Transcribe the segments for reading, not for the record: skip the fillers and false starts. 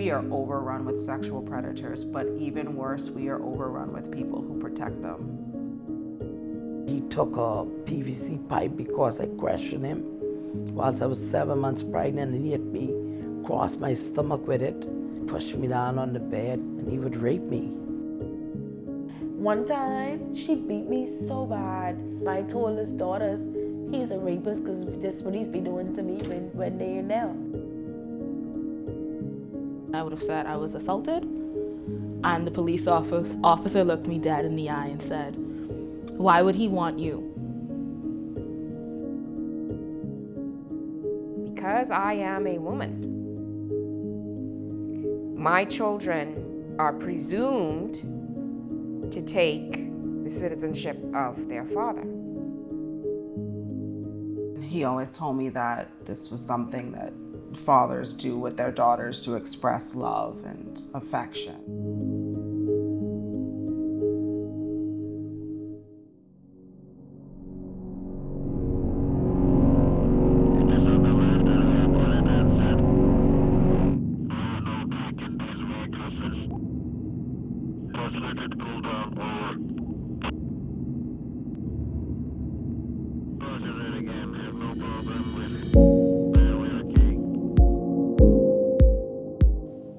We are overrun with sexual predators, but even worse, we are overrun with people who protect them. He took a PVC pipe because I questioned him whilst I was 7 months pregnant, and he hit me across my stomach with it, pushed me down on the bed, and he would rape me. One time, she beat me so bad. I told his daughters, he's a rapist because this is what he's been doing to me when they're in there. I would have said I was assaulted, and the police officer looked me dead in the eye and said, "Why would he want you?" Because I am a woman. My children are presumed to take the citizenship of their father. He always told me that this was something that fathers do with their daughters to express love and affection.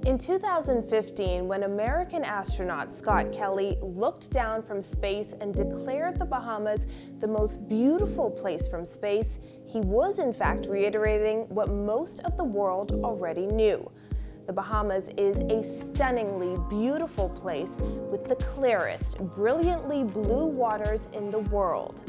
In 2015, when American astronaut Scott Kelly looked down from space and declared the Bahamas the most beautiful place from space, he was in fact reiterating what most of the world already knew. The Bahamas is a stunningly beautiful place with the clearest, brilliantly blue waters in the world.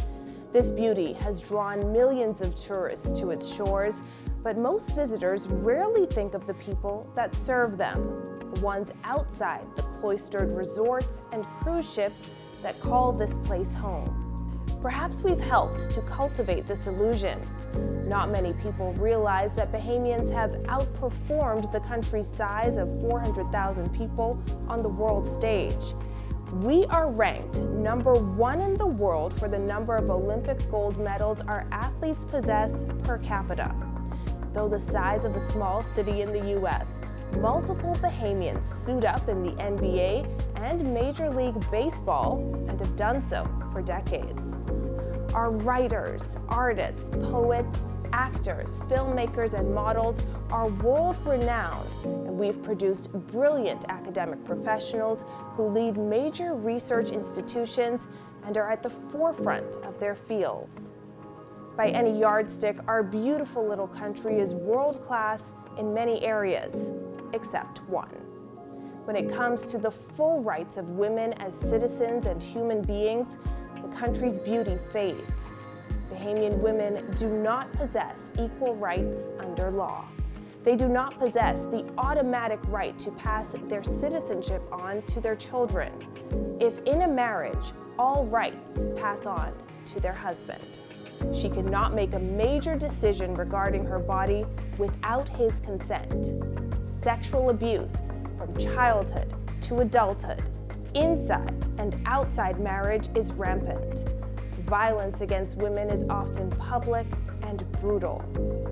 This beauty has drawn millions of tourists to its shores, but most visitors rarely think of the people that serve them, the ones outside the cloistered resorts and cruise ships that call this place home. Perhaps we've helped to cultivate this illusion. Not many people realize that Bahamians have outperformed the country's size of 400,000 people on the world stage. We are ranked #1 in the world for the number of Olympic gold medals our athletes possess per capita. Though the size of a small city in the US, multiple Bahamians suit up in the NBA and Major League Baseball and have done so for decades. Our writers, artists, poets, actors, filmmakers, and models are world-renowned, and we've produced brilliant academic professionals who lead major research institutions and are at the forefront of their fields. By any yardstick, our beautiful little country is world-class in many areas, except one. When it comes to the full rights of women as citizens and human beings, the country's beauty fades. Bahamian women do not possess equal rights under law. They do not possess the automatic right to pass their citizenship on to their children. If in a marriage, all rights pass on to their husband. She cannot make a major decision regarding her body without his consent. Sexual abuse, from childhood to adulthood, inside and outside marriage, is rampant. Violence against women is often public and brutal.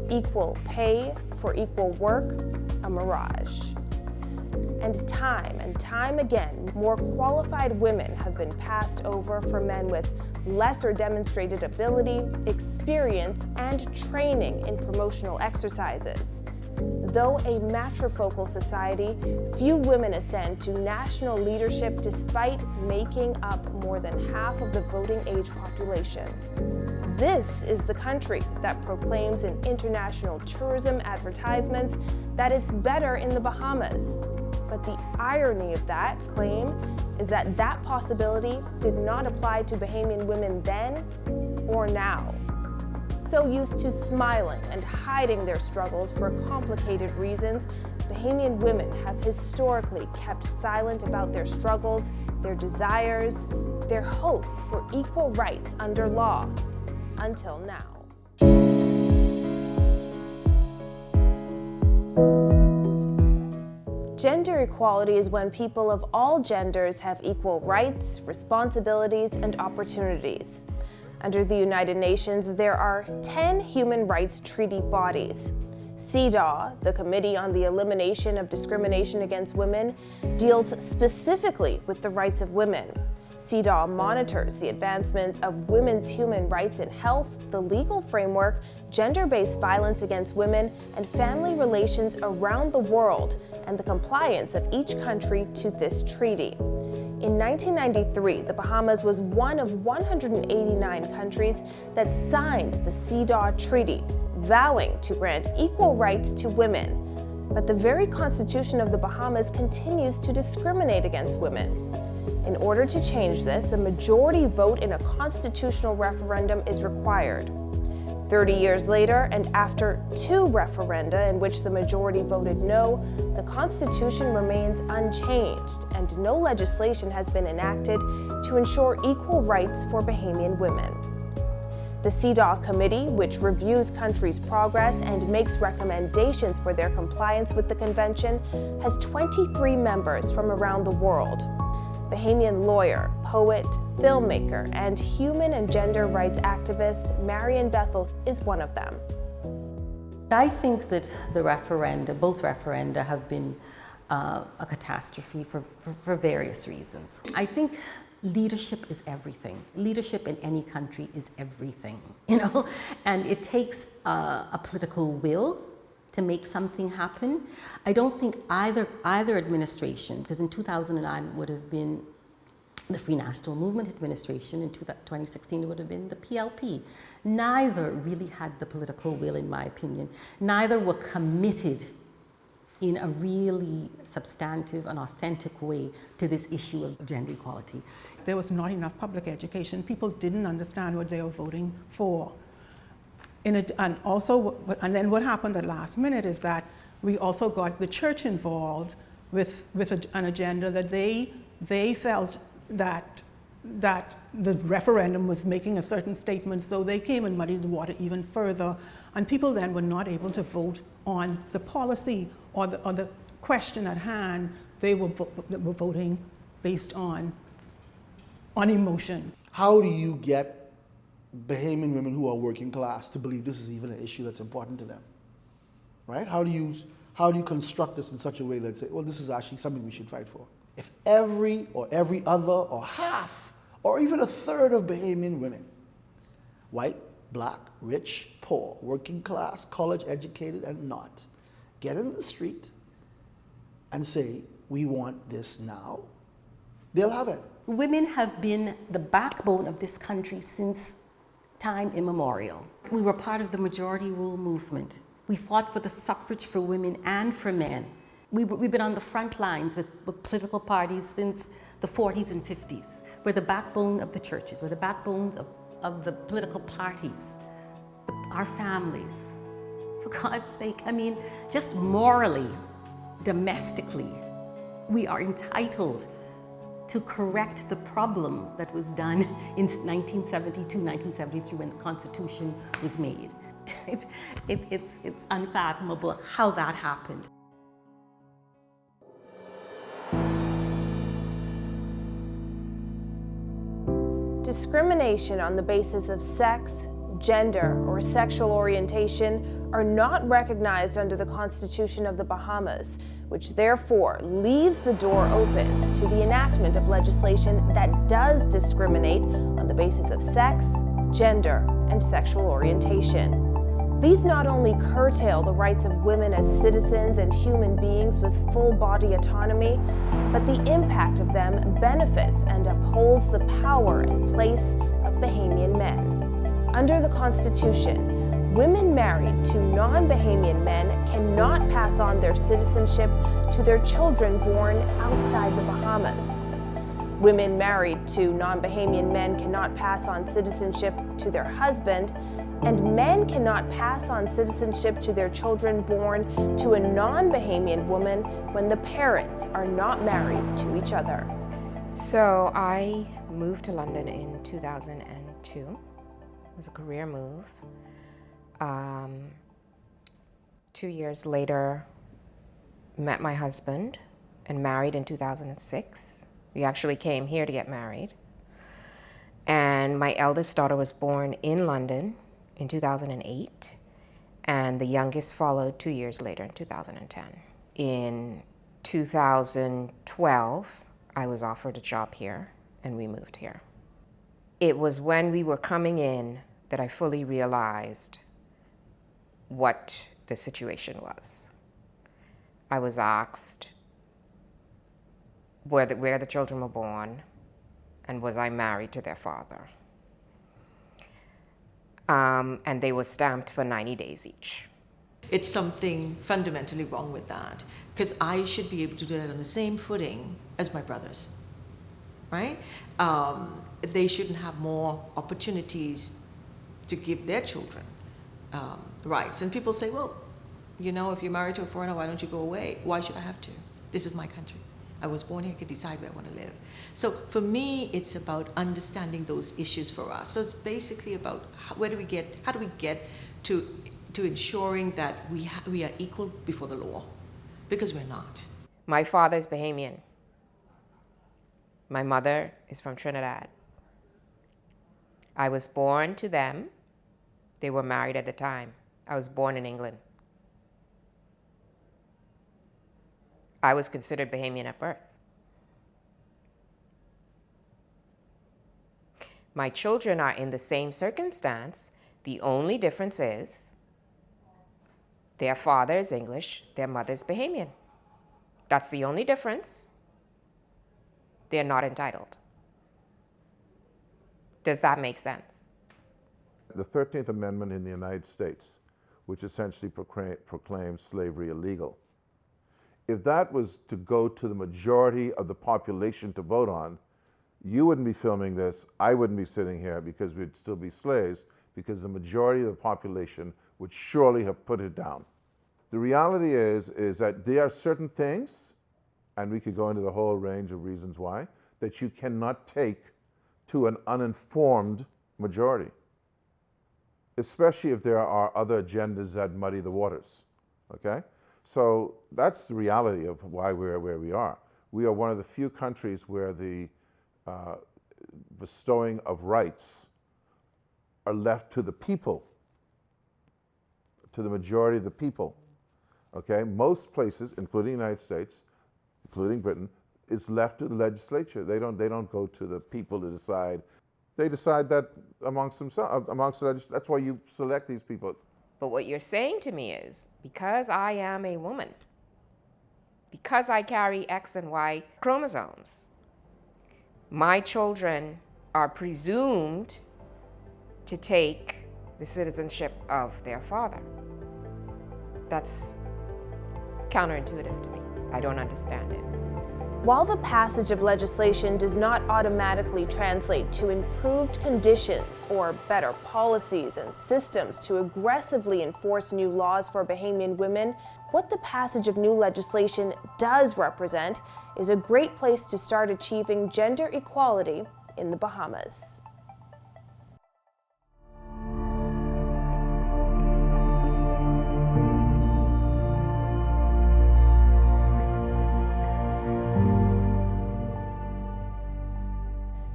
Equal pay for equal work, a mirage. And time again, more qualified women have been passed over for men with lesser demonstrated ability, experience, and training in promotional exercises. Though a matrifocal society, few women ascend to national leadership despite making up more than half of the voting age population. This is the country that proclaims in international tourism advertisements that it's better in the Bahamas. But the irony of that claim is that that possibility did not apply to Bahamian women then or now. So used to smiling and hiding their struggles for complicated reasons, Bahamian women have historically kept silent about their struggles, their desires, their hope for equal rights under law, until now. Gender equality is when people of all genders have equal rights, responsibilities, and opportunities. Under the United Nations, there are 10 human rights treaty bodies. CEDAW, the Committee on the Elimination of Discrimination Against Women, deals specifically with the rights of women. CEDAW monitors the advancement of women's human rights in health, the legal framework, gender-based violence against women, and family relations around the world, and the compliance of each country to this treaty. In 1993, the Bahamas was one of 189 countries that signed the CEDAW Treaty, vowing to grant equal rights to women. But the very Constitution of the Bahamas continues to discriminate against women. In order to change this, a majority vote in a constitutional referendum is required. 30 years later, and after 2 referenda in which the majority voted no, the Constitution remains unchanged, and no legislation has been enacted to ensure equal rights for Bahamian women. The CEDAW Committee, which reviews countries' progress and makes recommendations for their compliance with the Convention, has 23 members from around the world. Bahamian lawyer, poet, filmmaker, and human and gender rights activist Marian Bethel is one of them. I think that the referenda, both referenda, have been a catastrophe for various reasons. I think leadership is everything. Leadership in any country is everything, and it takes a political will to make something happen. I don't think either administration, because in 2009 it would have been the Free National Movement administration, in 2016 it would have been the PLP. Neither really had the political will, in my opinion. Neither were committed in a really substantive and authentic way to this issue of gender equality. There was not enough public education. People didn't understand what they were voting for. And then what happened at last minute is that we also got the church involved with an agenda that they felt that the referendum was making a certain statement, so they came and muddied the water even further, and people then were not able to vote on the policy or the question at hand. They were voting based on emotion. How do you get Bahamian women who are working class to believe this is even an issue that's important to them, right? How do you construct this in such a way that say, well, this is actually something we should fight for? If every other or half or even a third of Bahamian women, white, black, rich, poor, working class, college educated and not, get in the street and say, we want this now, they'll have it. Women have been the backbone of this country since time immemorial. We were part of the majority rule movement. We fought for the suffrage for women and for men. We've been on the front lines with political parties since the 40s and 50s. We're the backbone of the churches. We're the backbones of the political parties, our families. For God's sake, just morally, domestically, we are entitled to correct the problem that was done in 1972, 1973 when the Constitution was made. It's unfathomable how that happened. Discrimination on the basis of sex, gender, or sexual orientation are not recognized under the Constitution of the Bahamas, which therefore leaves the door open to the enactment of legislation that does discriminate on the basis of sex, gender, and sexual orientation. These not only curtail the rights of women as citizens and human beings with full body autonomy, but the impact of them benefits and upholds the power and place of Bahamian men. Under the Constitution, women married to non-Bahamian men cannot pass on their citizenship to their children born outside the Bahamas. Women married to non-Bahamian men cannot pass on citizenship to their husband, and men cannot pass on citizenship to their children born to a non-Bahamian woman when the parents are not married to each other. So I moved to London in 2002. It was a career move. 2 years later, met my husband and married in 2006. We actually came here to get married. And my eldest daughter was born in London in 2008. and the youngest followed 2 years later in 2010. In 2012, I was offered a job here, and we moved here. It was when we were coming in that I fully realized what the situation was. I was asked where the children were born, and was I married to their father. And they were stamped for 90 days each. It's something fundamentally wrong with that, because I should be able to do that on the same footing as my brothers, right? They shouldn't have more opportunities to give their children rights. And people say, well, you know, if you're married to a foreigner, why don't you go away? Why should I have to? This is my country. I was born here, I can decide where I want to live. So for me, it's about understanding those issues for us. So it's basically about how do we get to ensuring that we are equal before the law, because we're not. My father is Bahamian. My mother is from Trinidad. I was born to them. They were married at the time. I was born in England. I was considered Bahamian at birth. My children are in the same circumstance. The only difference is their father is English, their mother is Bahamian. That's the only difference. They're not entitled. Does that make sense? The 13th Amendment in the United States, which essentially proclaims slavery illegal, if that was to go to the majority of the population to vote on, you wouldn't be filming this, I wouldn't be sitting here, because we'd still be slaves, because the majority of the population would surely have put it down. The reality is that there are certain things, and we could go into the whole range of reasons why, that you cannot take to an uninformed majority, especially if there are other agendas that muddy the waters, okay? So that's the reality of why we're where we are. We are one of the few countries where the bestowing of rights are left to the people, to the majority of the people, okay? Most places, including the United States, including Britain, it's left to the legislature. They don't go to the people to decide. They decide that amongst themselves, amongst the legislature. That's why you select these people. But what you're saying to me is, because I am a woman, because I carry X and Y chromosomes, my children are presumed to take the citizenship of their father. That's counterintuitive to me. I don't understand it. While the passage of legislation does not automatically translate to improved conditions or better policies and systems to aggressively enforce new laws for Bahamian women, what the passage of new legislation does represent is a great place to start achieving gender equality in the Bahamas.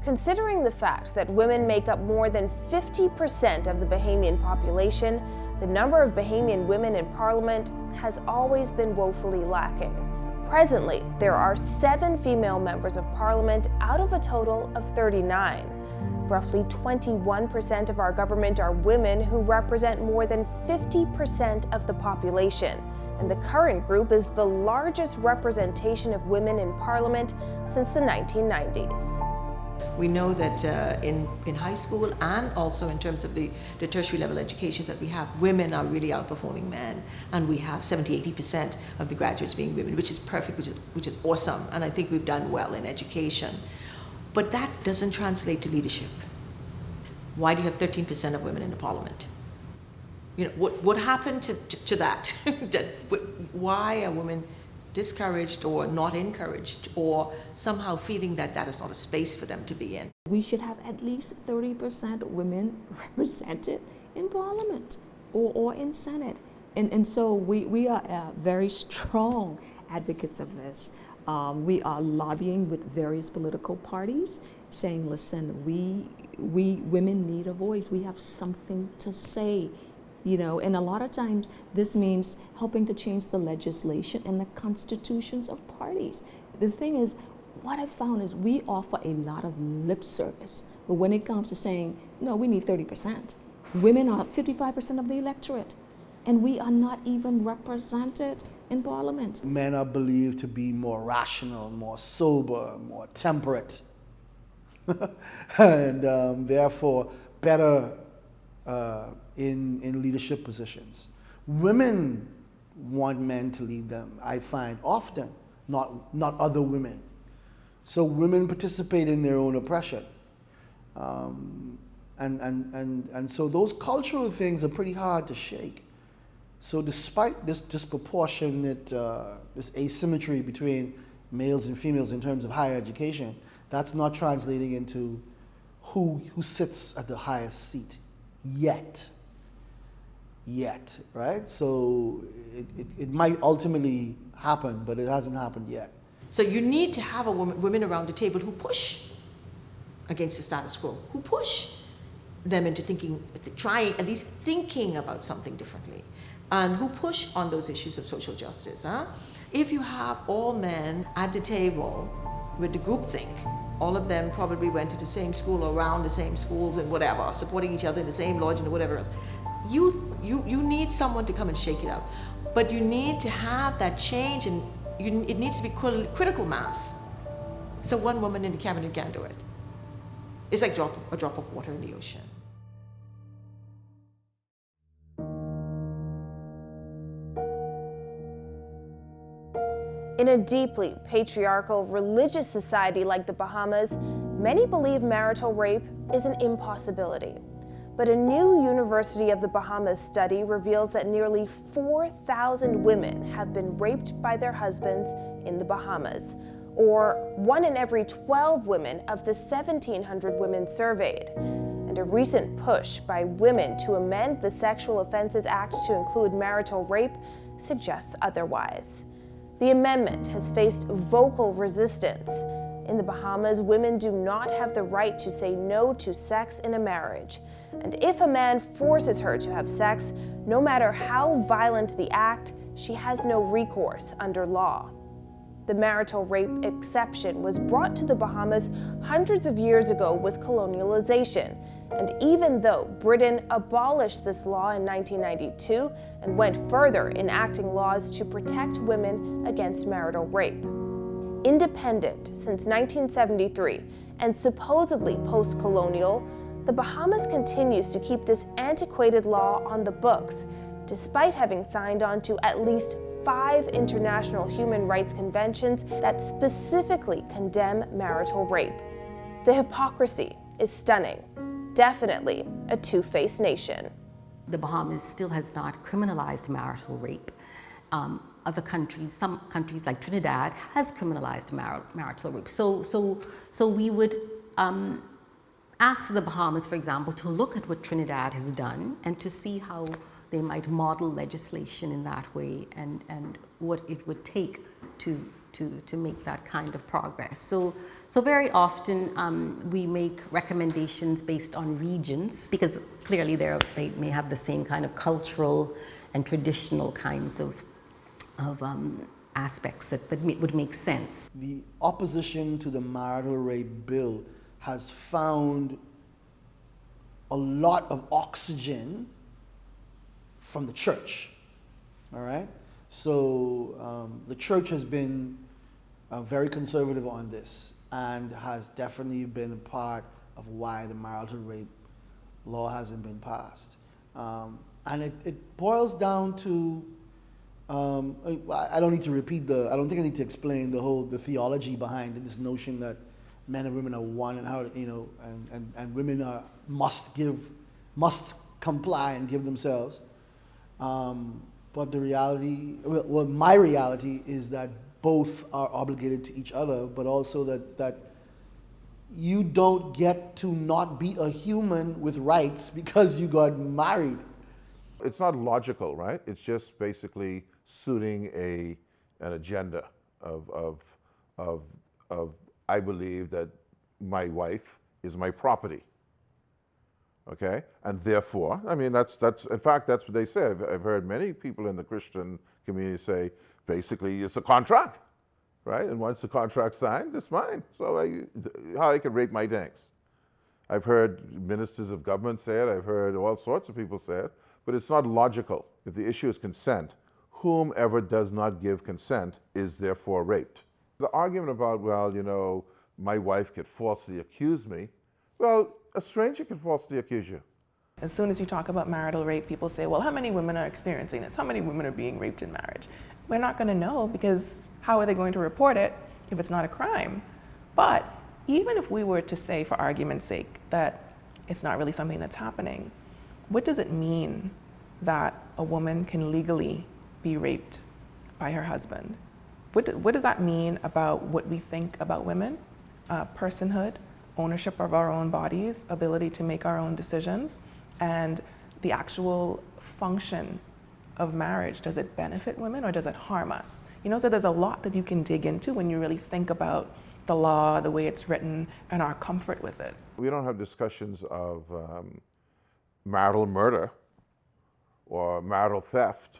Considering the fact that women make up more than 50% of the Bahamian population, the number of Bahamian women in Parliament has always been woefully lacking. Presently, there are 7 female members of Parliament out of a total of 39. Roughly 21% of our government are women who represent more than 50% of the population, and the current group is the largest representation of women in Parliament since the 1990s. We know that in high school and also in terms of the tertiary level education that we have, women are really outperforming men, and we have 70-80% of the graduates being women, which is perfect, which is awesome, and I think we've done well in education. But that doesn't translate to leadership. Why do you have 13% of women in the parliament? You know, what happened to that? Why are women discouraged or not encouraged, or somehow feeling that that is not a space for them to be in? We should have at least 30% women represented in Parliament or in Senate. And so we are very strong advocates of this. We are lobbying with various political parties, saying, listen, we women need a voice. We have something to say And a lot of times this means helping to change the legislation and the constitutions of parties. The thing is, what I've found is we offer a lot of lip service, but when it comes to saying, no, we need 30%, women are 55% of the electorate, and we are not even represented in Parliament. Men are believed to be more rational, more sober, more temperate, and therefore better in leadership positions. Women want men to lead them, I find, often, not other women. So women participate in their own oppression. And so those cultural things are pretty hard to shake. So despite this disproportionate, this asymmetry between males and females in terms of higher education, that's not translating into who sits at the highest seat yet, right? So it might ultimately happen, but it hasn't happened yet. So you need to have women around the table who push against the status quo, who push them into trying, at least thinking about something differently, and who push on those issues of social justice. If you have all men at the table with the groupthink, all of them probably went to the same school or around the same schools and whatever, supporting each other in the same lodge and whatever else. You need someone to come and shake it up. But you need to have that change, and it needs to be critical mass. So one woman in the cabinet can't do it. It's like a drop of water in the ocean. In a deeply patriarchal, religious society like the Bahamas, many believe marital rape is an impossibility. But a new University of the Bahamas study reveals that nearly 4,000 women have been raped by their husbands in the Bahamas, or 1 in every 12 women of the 1,700 women surveyed. And a recent push by women to amend the Sexual Offenses Act to include marital rape suggests otherwise. The amendment has faced vocal resistance. In the Bahamas, women do not have the right to say no to sex in a marriage. And if a man forces her to have sex, no matter how violent the act, she has no recourse under law. The marital rape exception was brought to the Bahamas hundreds of years ago with colonialization. And even though Britain abolished this law in 1992 and went further in enacting laws to protect women against marital rape. Independent since 1973 and supposedly post-colonial, the Bahamas continues to keep this antiquated law on the books, despite having signed on to at least 5 international human rights conventions that specifically condemn marital rape. The hypocrisy is stunning. Definitely a two-faced nation. The Bahamas still has not criminalized marital rape. Other countries, some countries like Trinidad, has criminalized marital rape. So we would ask the Bahamas, for example, to look at what Trinidad has done and to see how they might model legislation in that way, and what it would take to make that kind of progress. So very often we make recommendations based on regions, because clearly they may have the same kind of cultural and traditional kinds of aspects that would make sense. The opposition to the marital rape bill has found a lot of oxygen from the church, all right? So the church has been very conservative on this and has definitely been a part of why the marital rape law hasn't been passed. And it boils down to, I don't need to repeat I don't think I need to explain the theology behind this notion that men and women are one, and how, and women must comply and give themselves. But the reality, well, my reality is that both are obligated to each other, but also that you don't get to not be a human with rights because you got married. It's not logical, right? It's just basically suiting an agenda of I believe that my wife is my property. okay? And therefore, I mean, that's in fact, that's what they say. I've heard many people in the Christian community say, basically, it's a contract, right? And once the contract's signed, it's mine. So how I can rape my tanks. I've heard ministers of government say it. I've heard all sorts of people say it. But it's not logical. If the issue is consent, whomever does not give consent is therefore raped. The argument about, well, you know, my wife could falsely accuse me, well, a stranger can falsely accuse you. As soon as you talk about marital rape, people say, well, how many women are experiencing this? How many women are being raped in marriage? We're not going to know, because how are they going to report it if it's not a crime? But even if we were to say, for argument's sake, that it's not really something that's happening, what does it mean that a woman can legally be raped by her husband? What does that mean about what we think about women? Personhood, ownership of our own bodies, ability to make our own decisions, and the actual function of marriage. Does it benefit women or does it harm us? You know, so there's a lot that you can dig into when you really think about the law, the way it's written, and our comfort with it. We don't have discussions of marital murder or marital theft,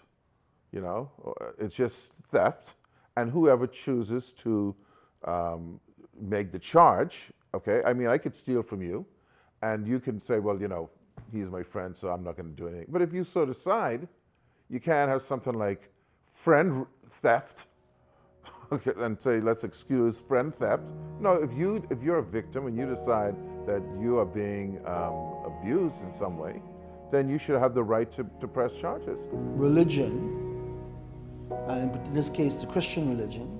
you know, it's just theft. And whoever chooses to make the charge, okay, I mean, I could steal from you and you can say, well, you know, he's my friend, so I'm not going to do anything. But if you so decide, you can't have something like friend theft, okay, and say, let's excuse friend theft. No, if you're a victim and you decide that you are being abused in some way, then you should have the right to press charges. Religion, and in this case the Christian religion,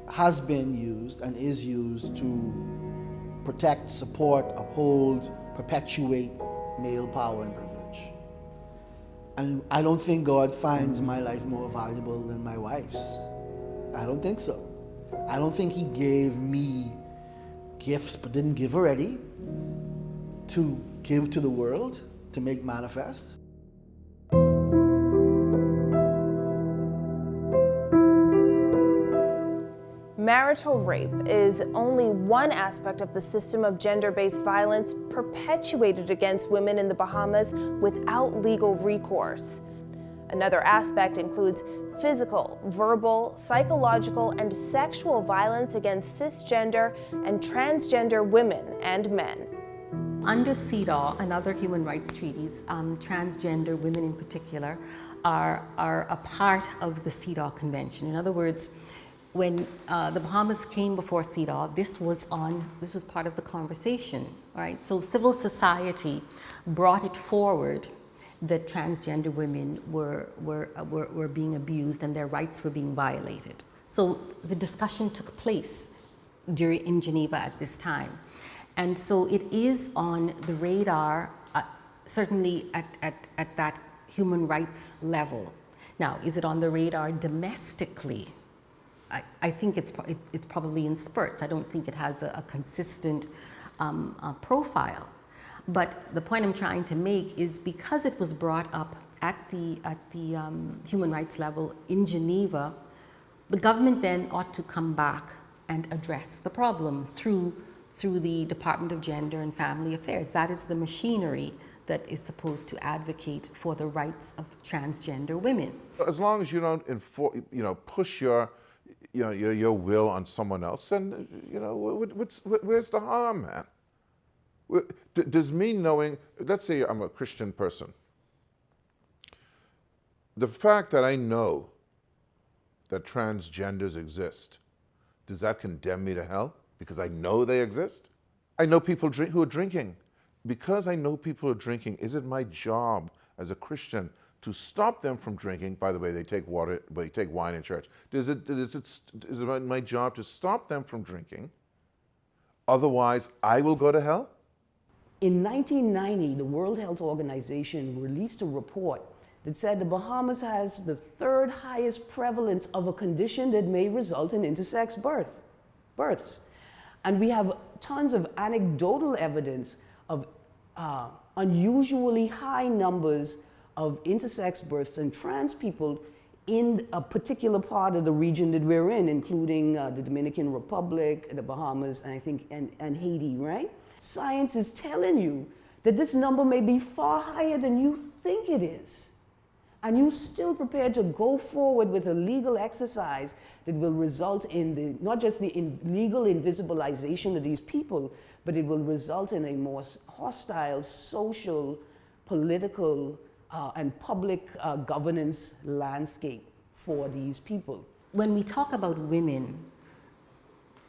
has been used and is used to protect, support, uphold, perpetuate male power and privilege. And I don't think God finds my life more valuable than my wife's. I don't think so. I don't think He gave me gifts but didn't give already to give to the world, to make manifest. Marital rape is only one aspect of the system of gender-based violence perpetuated against women in the Bahamas without legal recourse. Another aspect includes physical, verbal, psychological, and sexual violence against cisgender and transgender women and men. Under CEDAW and other human rights treaties, transgender women in particular are a part of the CEDAW Convention. In other words, when the Bahamas came before CEDAW, this was part of the conversation, right? So civil society brought it forward that transgender women were being abused and their rights were being violated. So the discussion took place in Geneva at this time. And so it is on the radar, certainly at that human rights level. Now, is it on the radar domestically? I think it's probably in spurts. I don't think it has a consistent profile. But the point I'm trying to make is because it was brought up at the human rights level in Geneva, the government then ought to come back and address the problem through the Department of Gender and Family Affairs. That is the machinery that is supposed to advocate for the rights of transgender women. As long as you don't push your will on someone else, then where's the harm, man? Does me knowing, let's say I'm a Christian person, the fact that I know that transgenders exist, does that condemn me to hell because I know they exist? I know people who are drinking. Because I know people who are drinking, is it my job as a Christian to stop them from drinking? By the way, they take wine in church. Is it my job to stop them from drinking? Otherwise, I will go to hell? In 1990, the World Health Organization released a report that said the Bahamas has the third highest prevalence of a condition that may result in intersex births. And we have tons of anecdotal evidence of unusually high numbers of intersex births and trans people in a particular part of the region that we're in, including the Dominican Republic, the Bahamas, and I think and Haiti, right? Science is telling you that this number may be far higher than you think it is. And you're still prepared to go forward with a legal exercise that will result in not just the legal invisibilization of these people, but it will result in a more hostile social, political, and public governance landscape for these people. When we talk about women,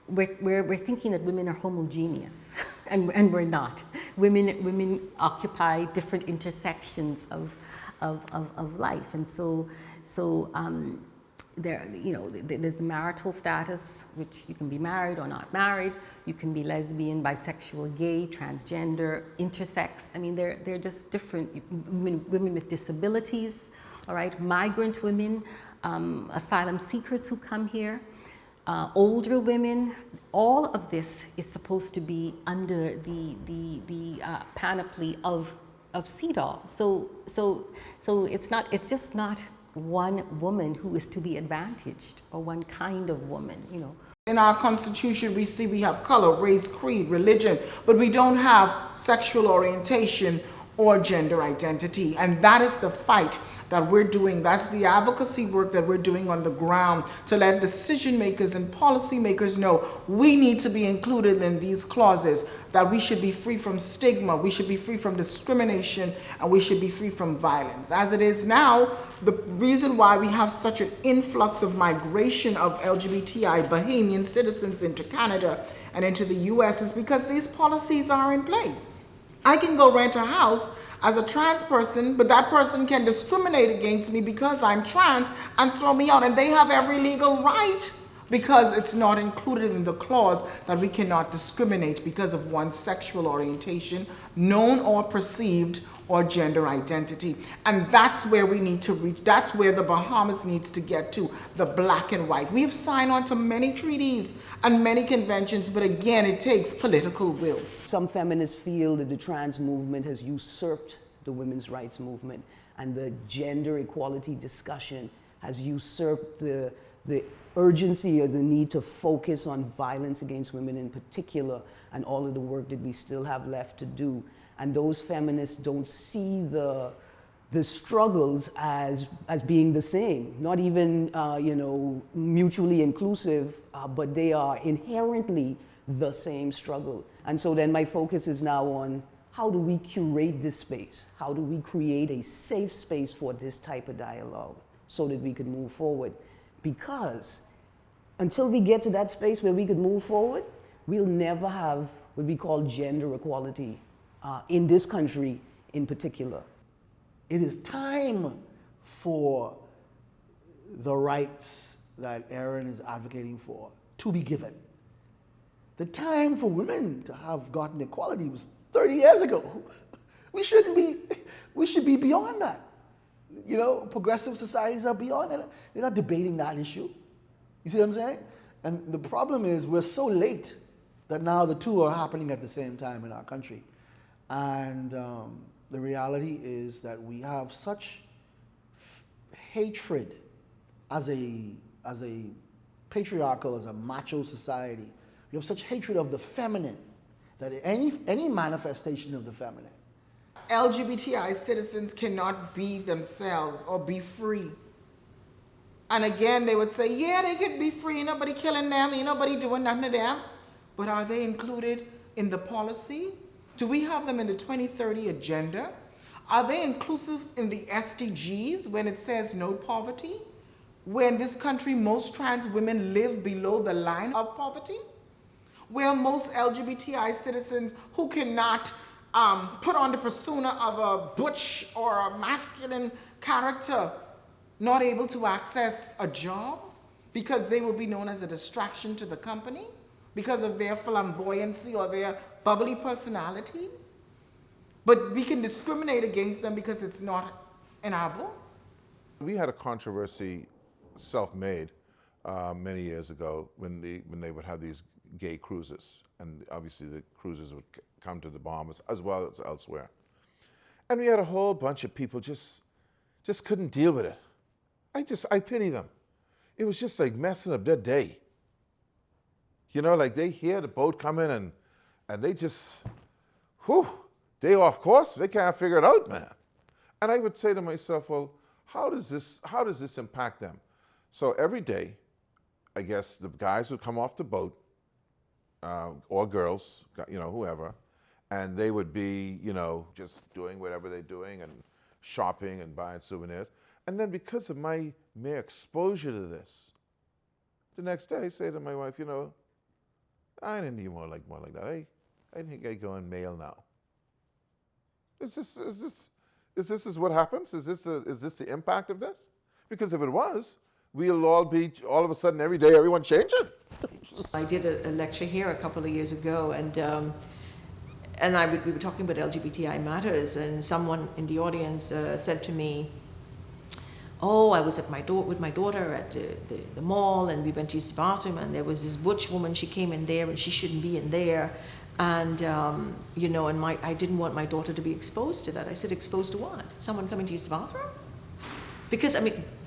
we're thinking that women are homogeneous, and we're not. Women occupy different intersections of life, and so there's the marital status, which you can be married or not married. You can be lesbian, bisexual, gay, transgender, intersex. I mean, they're just different. Women with disabilities, all right, migrant women, asylum seekers who come here, older women. All of this is supposed to be under the panoply of CEDAW. So it's just not one woman who is to be advantaged, or one kind of woman, you know. In our Constitution, we see we have color, race, creed, religion, but we don't have sexual orientation or gender identity. And that is the fight that we're doing. That's the advocacy work that we're doing on the ground to let decision makers and policy makers know we need to be included in these clauses, that we should be free from stigma, we should be free from discrimination, and we should be free from violence. As it is now, the reason why we have such an influx of migration of LGBTI Bahamian citizens into Canada and into the US is because these policies are in place. I can go rent a house as a trans person, but that person can discriminate against me because I'm trans and throw me out, and they have every legal right because it's not included in the clause that we cannot discriminate because of one's sexual orientation, known or perceived, or gender identity. And that's where we need to reach. That's where the Bahamas needs to get to, the black and white. We've signed on to many treaties and many conventions, but again, it takes political will. Some feminists feel that the trans movement has usurped the women's rights movement, and the gender equality discussion has usurped the urgency or the need to focus on violence against women in particular, and all of the work that we still have left to do. And those feminists don't see the struggles as being the same, not even mutually inclusive, but they are inherently the same struggle. And so then my focus is now on how do we curate this space? How do we create a safe space for this type of dialogue so that we can move forward? Because until we get to that space where we could move forward, we'll never have what we call gender equality in this country in particular. It is time for the rights that Erin is advocating for to be given. The time for women to have gotten equality was 30 years ago. We should be beyond that. You know, progressive societies are beyond that. They're not debating that issue. You see what I'm saying? And the problem is we're so late that now the two are happening at the same time in our country. And the reality is that we have such hatred as a patriarchal, as a macho society. We have such hatred of the feminine that any manifestation of the feminine. LGBTI citizens cannot be themselves or be free. And again, they would say, yeah, they could be free, ain't nobody killing them, ain't nobody doing nothing to them. But are they included in the policy? Do we have them in the 2030 agenda? Are they inclusive in the SDGs when it says no poverty? Where in this country most trans women live below the line of poverty? Where most LGBTI citizens who cannot put on the persona of a butch or a masculine character, not able to access a job because they will be known as a distraction to the company because of their flamboyancy or their bubbly personalities. But we can discriminate against them because it's not in our books. We had a controversy, self-made, many years ago when they would have these gay cruises, and obviously the cruises would come to the Bahamas as well as elsewhere. And we had a whole bunch of people just couldn't deal with it. I pity them. It was just like messing up their day. You know, like they hear the boat coming and they just whew, day off course, they can't figure it out, man. And I would say to myself, well, how does this impact them? So every day, I guess the guys would come off the boat, or girls, whoever, and they would be, just doing whatever they're doing and shopping and buying souvenirs. And then because of my mere exposure to this, the next day I say to my wife, I didn't need more like that. I think I go in male now. Is this what happens? Is this the impact of this? Because if it was, we'll all be, all of a sudden, every day, everyone changing. I did a lecture here a couple of years ago, and we were talking about LGBTI matters, and someone in the audience said to me, oh, I was at with my daughter at the mall, and we went to use the bathroom, and there was this butch woman, she came in there, and she shouldn't be in there. And, I didn't want my daughter to be exposed to that. I said, exposed to what? Someone coming to use the bathroom? Because,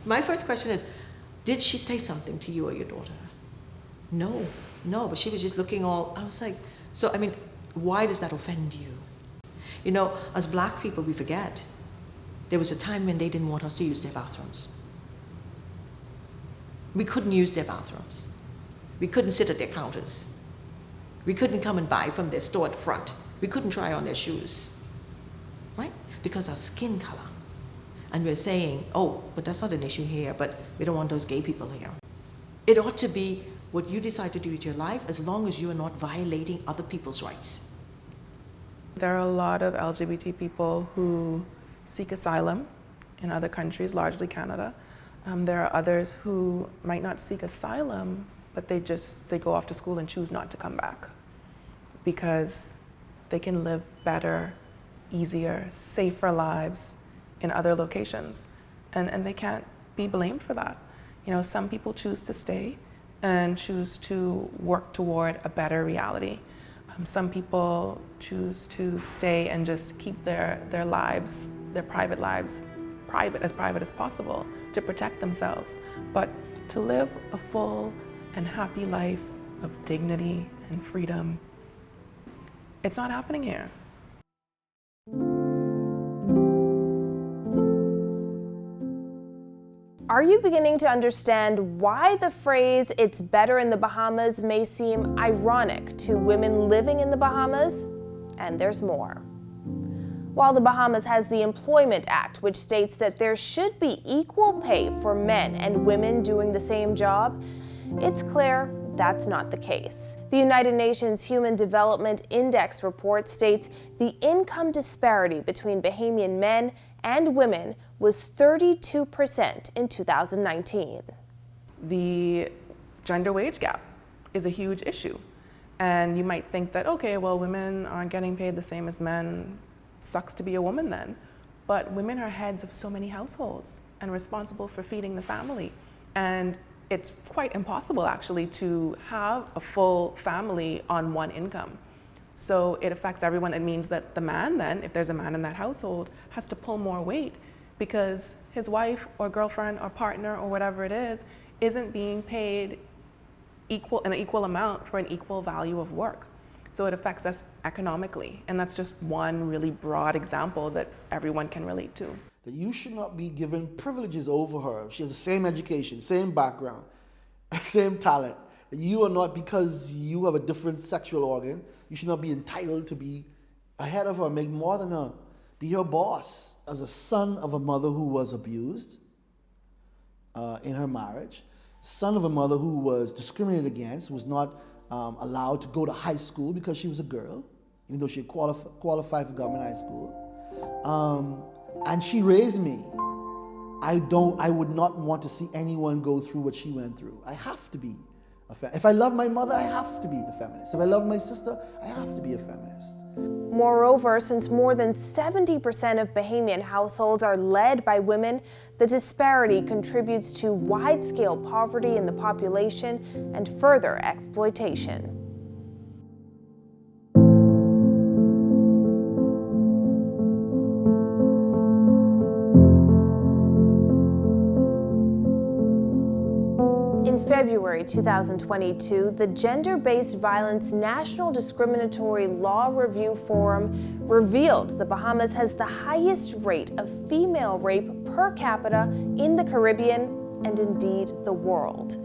my first question is, did she say something to you or your daughter? No, but she was just looking all, I was like, why does that offend you? As black people, we forget. There was a time when they didn't want us to use their bathrooms. We couldn't use their bathrooms. We couldn't sit at their counters. We couldn't come and buy from their store at the front. We couldn't try on their shoes, right? Because our skin color. And we're saying, oh, but that's not an issue here, but we don't want those gay people here. It ought to be what you decide to do with your life as long as you are not violating other people's rights. There are a lot of LGBT people who seek asylum in other countries, largely Canada. There are others who might not seek asylum, but they go off to school and choose not to come back because they can live better, easier, safer lives in other locations. And they can't be blamed for that. Some people choose to stay and choose to work toward a better reality. Some people choose to stay and just keep their lives, their private lives, private as possible to protect themselves. But to live a full and happy life of dignity and freedom, it's not happening here. Are you beginning to understand why the phrase, "it's better in the Bahamas," may seem ironic to women living in the Bahamas? And there's more. While the Bahamas has the Employment Act, which states that there should be equal pay for men and women doing the same job, it's clear that's not the case. The United Nations Human Development Index report states the income disparity between Bahamian men and women was 32% in 2019. The gender wage gap is a huge issue. And you might think that, okay, well, women aren't getting paid the same as men. Sucks to be a woman then. But women are heads of so many households and responsible for feeding the family. And it's quite impossible, actually, to have a full family on one income. So it affects everyone. It means that the man then, if there's a man in that household, has to pull more weight because his wife or girlfriend or partner or whatever it is isn't being paid an equal amount for an equal value of work. So it affects us economically. And that's just one really broad example that everyone can relate to. That you should not be given privileges over her. She has the same education, same background, same talent. That you are not, because you have a different sexual organ, you should not be entitled to be ahead of her, make more than her, be her boss. As a son of a mother who was abused in her marriage, son of a mother who was discriminated against, was not allowed to go to high school because she was a girl, even though she had qualified for government high school. And she raised me. I would not want to see anyone go through what she went through. I have to be a feminist. If I love my mother, I have to be a feminist. If I love my sister, I have to be a feminist. Moreover, since more than 70% of Bahamian households are led by women, the disparity contributes to wide-scale poverty in the population and further exploitation. In February January 2022, the Gender-Based Violence National Discriminatory Law Review Forum revealed the Bahamas has the highest rate of female rape per capita in the Caribbean and indeed the world.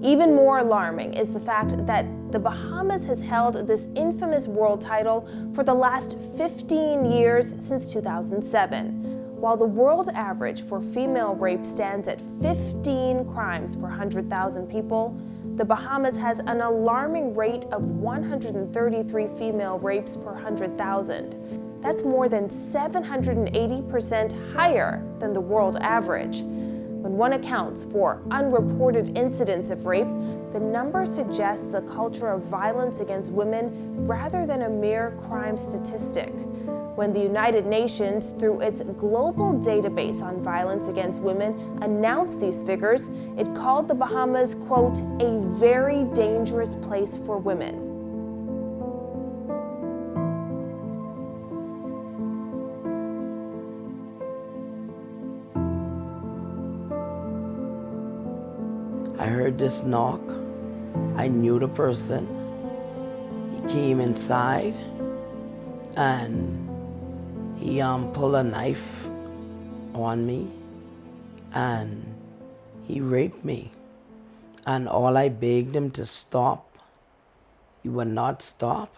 Even more alarming is the fact that the Bahamas has held this infamous world title for the last 15 years since 2007. While the world average for female rape stands at 15 crimes per 100,000 people, the Bahamas has an alarming rate of 133 female rapes per 100,000. That's more than 780% higher than the world average. When one accounts for unreported incidents of rape, the number suggests a culture of violence against women rather than a mere crime statistic. When the United Nations, through its global database on violence against women, announced these figures, it called the Bahamas, quote, a very dangerous place for women. I heard this knock. I knew the person. He came inside and he pulled a knife on me and he raped me. And all I begged him to stop, he would not stop.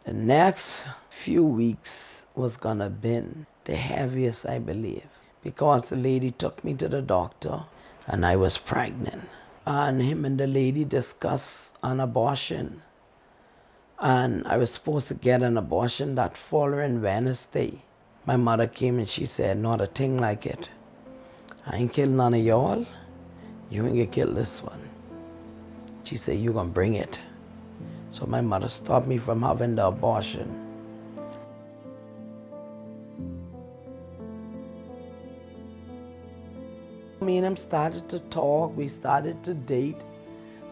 The next few weeks was gonna been the heaviest, I believe, because the lady took me to the doctor and I was pregnant. And him and the lady discussed an abortion. And I was supposed to get an abortion that following Wednesday. My mother came and she said, not a thing like it. I ain't killed none of y'all. You ain't gonna kill this one. She said, you gonna bring it. So my mother stopped me from having the abortion. Me and him started to talk, we started to date,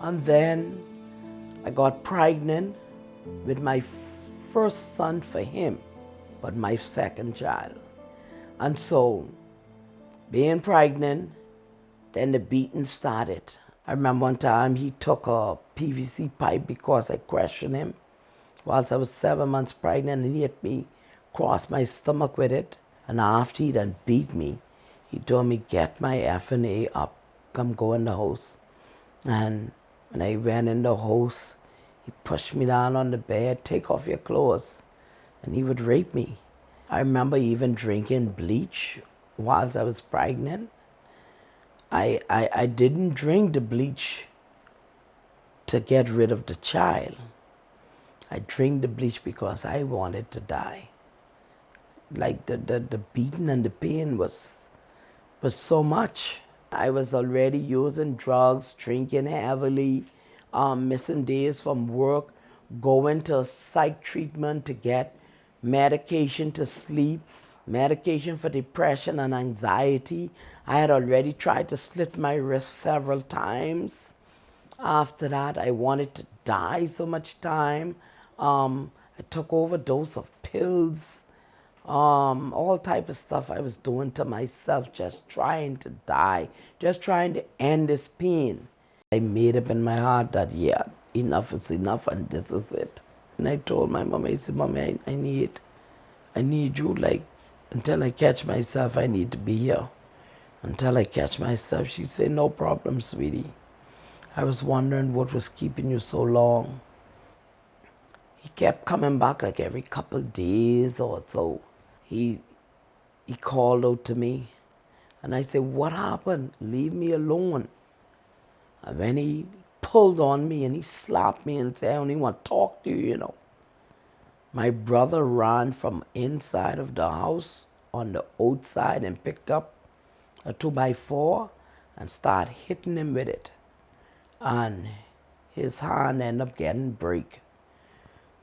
and then I got pregnant with my first son for him, but my second child. And so, being pregnant, then the beating started. I remember one time he took a PVC pipe because I questioned him whilst I was 7 months pregnant, and he hit me across my stomach with it. And after he done beat me, he told me, get my F&A up, come go in the house. And when I went in the house, he pushed me down on the bed, take off your clothes, and he would rape me. I remember even drinking bleach whilst I was pregnant. I didn't drink the bleach to get rid of the child. I drank the bleach because I wanted to die. Like the beating and the pain was so much. I was already using drugs, drinking heavily, missing days from work, going to psych treatment to get medication to sleep, medication for depression and anxiety. I had already tried to slit my wrist several times. After that, I wanted to die so much time. I took overdose of pills. All type of stuff I was doing to myself, just trying to die, just trying to end this pain. I made up in my heart that, yeah, enough is enough and this is it. And I told my mom, I said, Mommy, I need you, like, until I catch myself, I need to be here. Until I catch myself. She said, no problem, sweetie. I was wondering what was keeping you so long. He kept coming back like every couple days or so. He called out to me and I said, what happened? Leave me alone. And then he pulled on me and he slapped me and said, I only want to talk to you, you know. My brother ran from inside of the house on the outside and picked up a 2x4 and started hitting him with it. And his hand ended up getting break.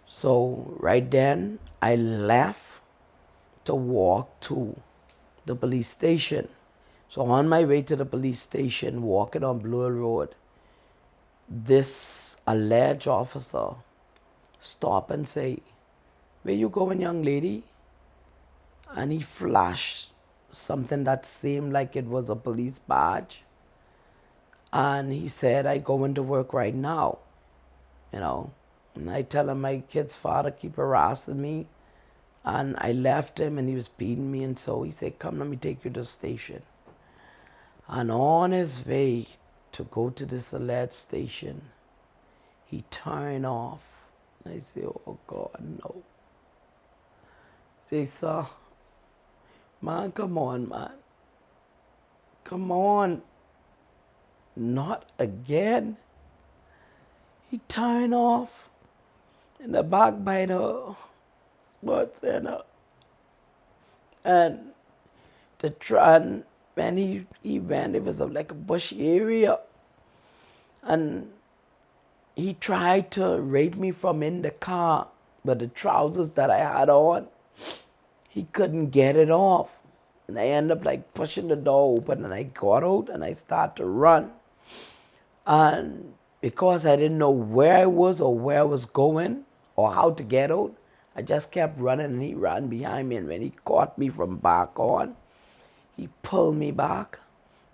So right then I left to walk to the police station. So on my way to the police station, walking on Blue Road, this alleged officer stopped and say, where you going, young lady? And he flashed something that seemed like it was a police badge. And he said, I go into work right now, you know. And I tell him my kid's father keep harassing me. And I left him and he was beating me. And so he said, come, let me take you to the station. And on his way to go to this alleged station, he turned off. And I say, oh God, no. Say, sir, man, come on, man. Come on. Not again. He turned off in the back by the sports center. And the tran, when he went, it was like a bushy area. And he tried to rape me from in the car, but the trousers that I had on, he couldn't get it off. And I ended up like pushing the door open, and I got out and I started to run. And because I didn't know where I was or where I was going or how to get out, I just kept running, and he ran behind me. And when he caught me from back on, he pulled me back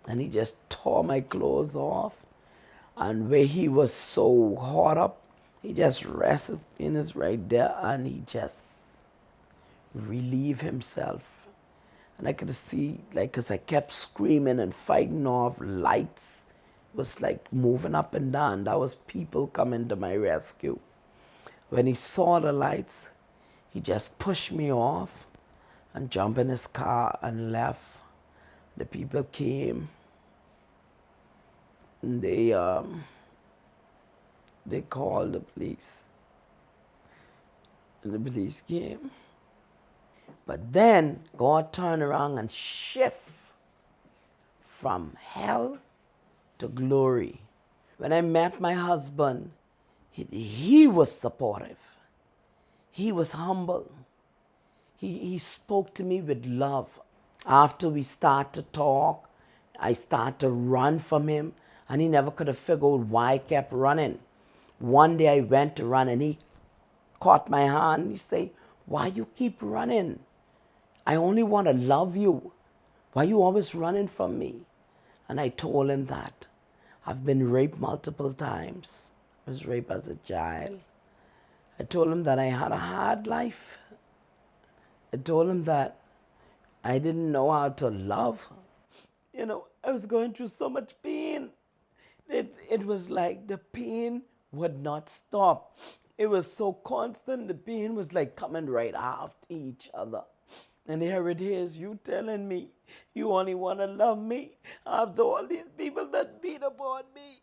and he just tore my clothes off. And where he was so hot up, he just rests his penis right there and he just relieved himself. And I could see, like, because I kept screaming and fighting off, lights was like moving up and down. That was people coming to my rescue. When he saw the lights, he just pushed me off and jumped in his car and left. The people came. And they called the police. And the police came. But then God turned around and shift from hell to glory. When I met my husband, he was supportive. He was humble. He spoke to me with love. After we started to talk, I started to run from him, and he never could have figured out why I kept running. One day I went to run, and he caught my hand, and he said, why you keep running? I only want to love you. Why you always running from me? And I told him that I've been raped multiple times. I was raped as a child. I told him that I had a hard life. I told him that I didn't know how to love. You know, I was going through so much pain. It was like the pain would not stop. It was so constant. The pain was like coming right after each other. And here it is, you telling me you only want to love me after all these people that beat upon me,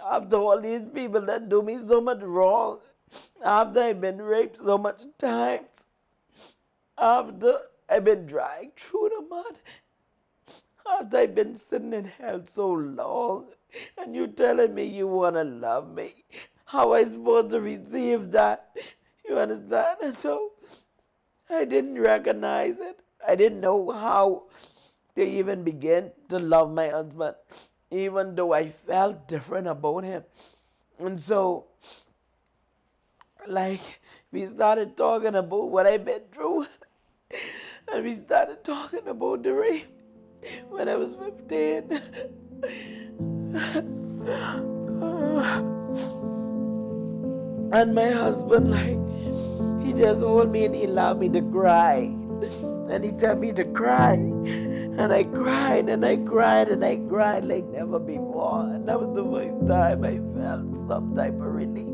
after all these people that do me so much wrong, after I've been raped so much times, after I've been dragged through the mud, after I've been sitting in hell so long, and you telling me you want to love me. How am I supposed to receive that? You understand? And so I didn't recognize it. I didn't know how to even begin to love my husband, even though I felt different about him. And so, like, we started talking about what I've been through, and we started talking about the rape when I was 15. And my husband, like, he just hold me and he allowed me to cry. And he told me to cry. And I cried and I cried and I cried like never before. And that was the first time I felt some type of relief.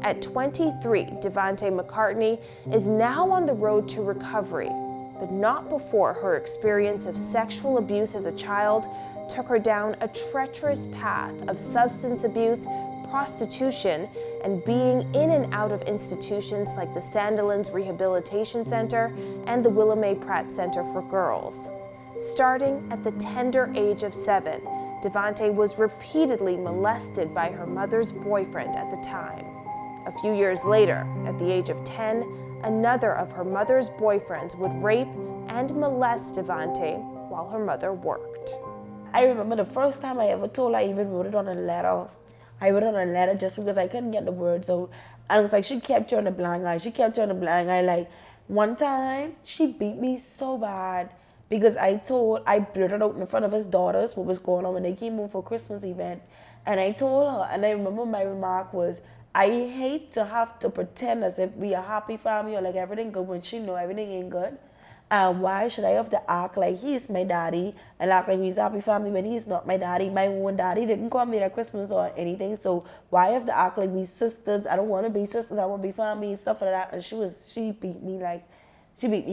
At 23, Devontae McCartney is now on the road to recovery, but not before her experience of sexual abuse as a child took her down a treacherous path of substance abuse, prostitution, and being in and out of institutions like the Sandilands Rehabilitation Center and the Willa Mae Pratt Center for Girls. Starting at the tender age of 7, Devontae was repeatedly molested by her mother's boyfriend at the time. A few years later, at the age of 10, another of her mother's boyfriends would rape and molest Devontae while her mother worked. I remember the first time I ever told her, I even wrote it on a letter I wrote her a letter just because I couldn't get the words out. And it was like she kept turning a blind eye. She kept turning a blind eye. Like one time she beat me so bad because I blurted out in front of his daughters what was going on when they came home for Christmas event. And I told her, and I remember my remark was, I hate to have to pretend as if we a happy family or like everything good when she know everything ain't good. Why should I have to act like he's my daddy and act like he's a happy family when he's not my daddy? My own daddy didn't call me at Christmas or anything, so why have to act like we sisters? I don't want to be sisters. I want to be family and stuff like that. And she beat me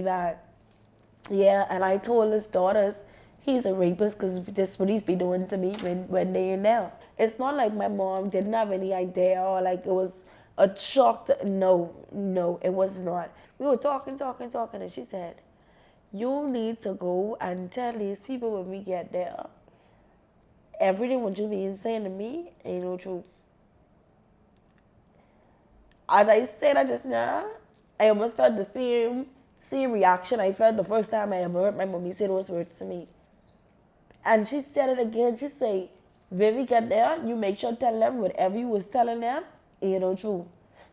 bad. Yeah, and I told his daughters he's a rapist because that's what he's been doing to me when they in there. It's not like my mom didn't have any idea or like it was a shock. No, it was not. We were talking, and she said, you need to go and tell these people when we get there, everything what you been saying to me ain't no truth. As I said that just now, I almost felt the same reaction I felt the first time I ever heard my mommy say those words to me. And she said it again. She said, when we get there, you make sure to tell them whatever you was telling them ain't no truth.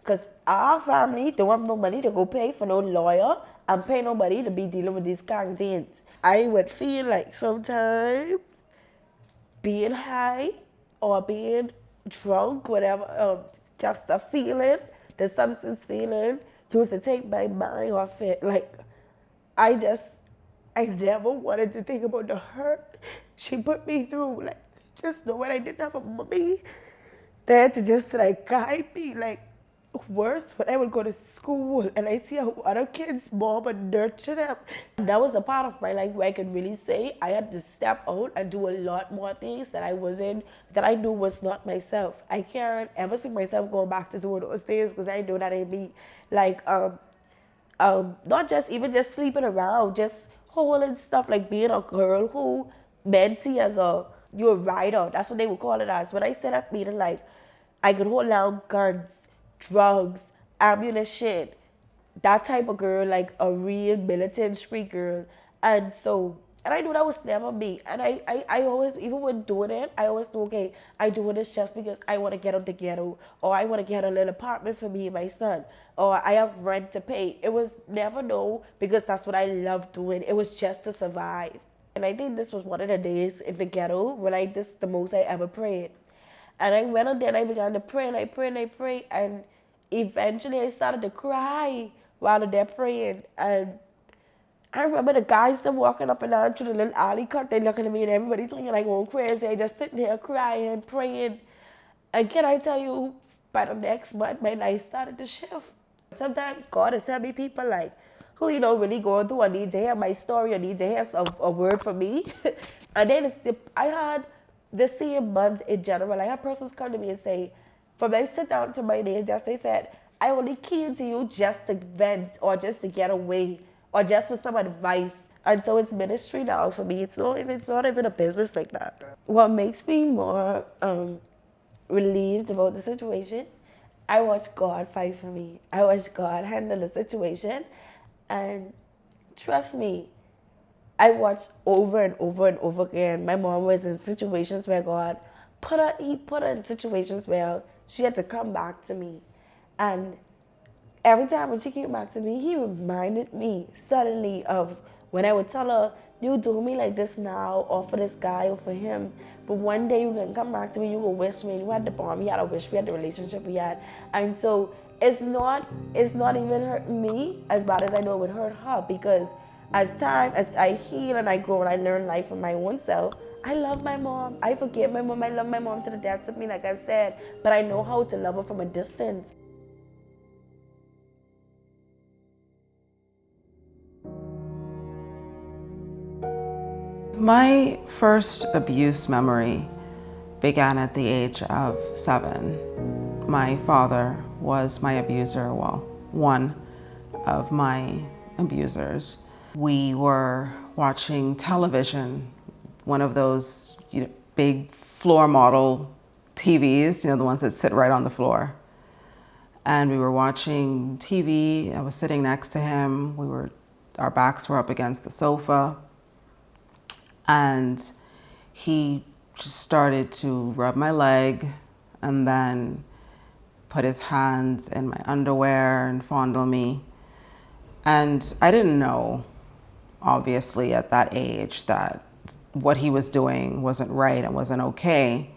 Because our family don't have no money to go pay for no lawyer and pay nobody to be dealing with these kind of things. I would feel like sometimes being high or being drunk, whatever, just the feeling, the substance feeling, used to take my mind off it. Like, I never wanted to think about the hurt she put me through. Like, just knowing I didn't have a mommy there to just like guide me. Like, worse when I would go to school and I see how other kids mom and nurture them. That was a part of my life where I could really say I had to step out and do a lot more things that I knew was not myself. I can't ever see myself going back to doing those things because I know that ain't me. Like, not just even just sleeping around, just holding stuff, like being a girl who men see as you're a rider. That's what they would call it as. When I said that meaning, like, I could hold down guns, drugs, ammunition, that type of girl, like a real militant street girl. And I knew that was never me. And I always, even when doing it, I always knew, okay, I doing this just because I want to get out the ghetto, or I want to get a little apartment for me and my son, or I have rent to pay. It was never no, because that's what I love doing. It was just to survive. And I think this was one of the days in the ghetto when this the most I ever prayed. And I went out there and I began to pray and I prayed. And eventually I started to cry while they're praying. And I remember the guys them walking up and down through the little alley cut. They looking at me and everybody thinking like going crazy. I just sitting there crying and praying. And can I tell you, by the next month, my life started to shift. Sometimes God has sent me people like who, really going through, I need to hear my story, I need to hear a word from me. And then I had the same month in general, I had persons come to me and say, from they sit down to my name, they said, I only came to you just to vent or just to get away or just for some advice. And so it's ministry now for me. It's not even a business like that. What makes me more relieved about the situation, I watch God fight for me. I watch God handle the situation. And trust me, I watched over and over and over again. My mom was in situations where God put her in situations where she had to come back to me. And every time when she came back to me, he reminded me suddenly of when I would tell her, you do me like this now, or for this guy, or for him. But one day you're gonna come back to me, you gonna wish me, and you had the bond we had, I wish we had the relationship we had. And so it's not even hurting me as bad as I know it would hurt her, because as I heal and I grow and I learn life from my own self, I love my mom. I forgive my mom. I love my mom to the depths of me, like I've said, but I know how to love her from a distance. My first abuse memory began at the age of 7. My father was my abuser, well, one of my abusers. We were watching television, one of those big floor model TVs, the ones that sit right on the floor. And we were watching TV. I was sitting next to him. Our backs were up against the sofa. And he just started to rub my leg and then put his hands in my underwear and fondle me. And I didn't know, obviously, at that age that what he was doing wasn't right and wasn't okay.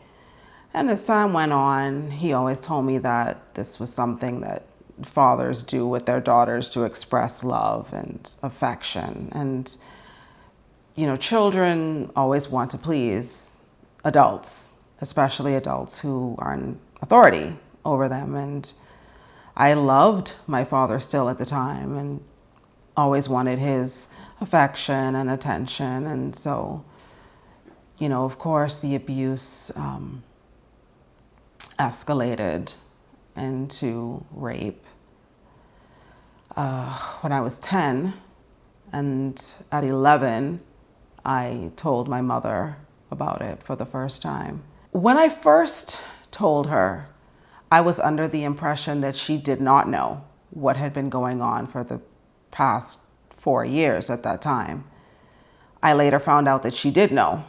And as time went on, he always told me that this was something that fathers do with their daughters to express love and affection. And, you know, children always want to please adults, especially adults who are in authority over them. And I loved my father still at the time and always wanted his affection and attention. And so, you know, of course, the abuse escalated into rape when I was 10, and at 11, I told my mother about it for the first time. When I first told her, I was under the impression that she did not know what had been going on for the past 4 years at that time. I later found out that she did know,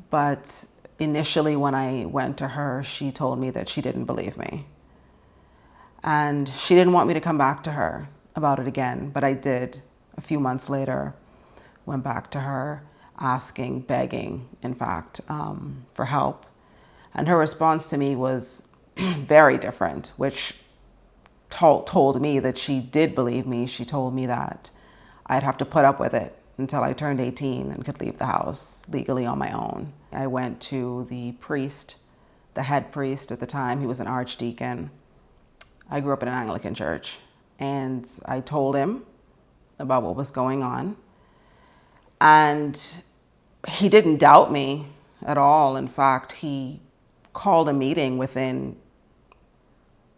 but initially when I went to her, she told me that she didn't believe me. And she didn't want me to come back to her about it again, but I did. A few months later, went back to her asking, begging, in fact, for help. And her response to me was very different, which told me that she did believe me. She told me that I'd have to put up with it until I turned 18 and could leave the house legally on my own. I went to the priest, the head priest at the time. He was an archdeacon. I grew up in an Anglican church, and I told him about what was going on. And he didn't doubt me at all. In fact, he called a meeting within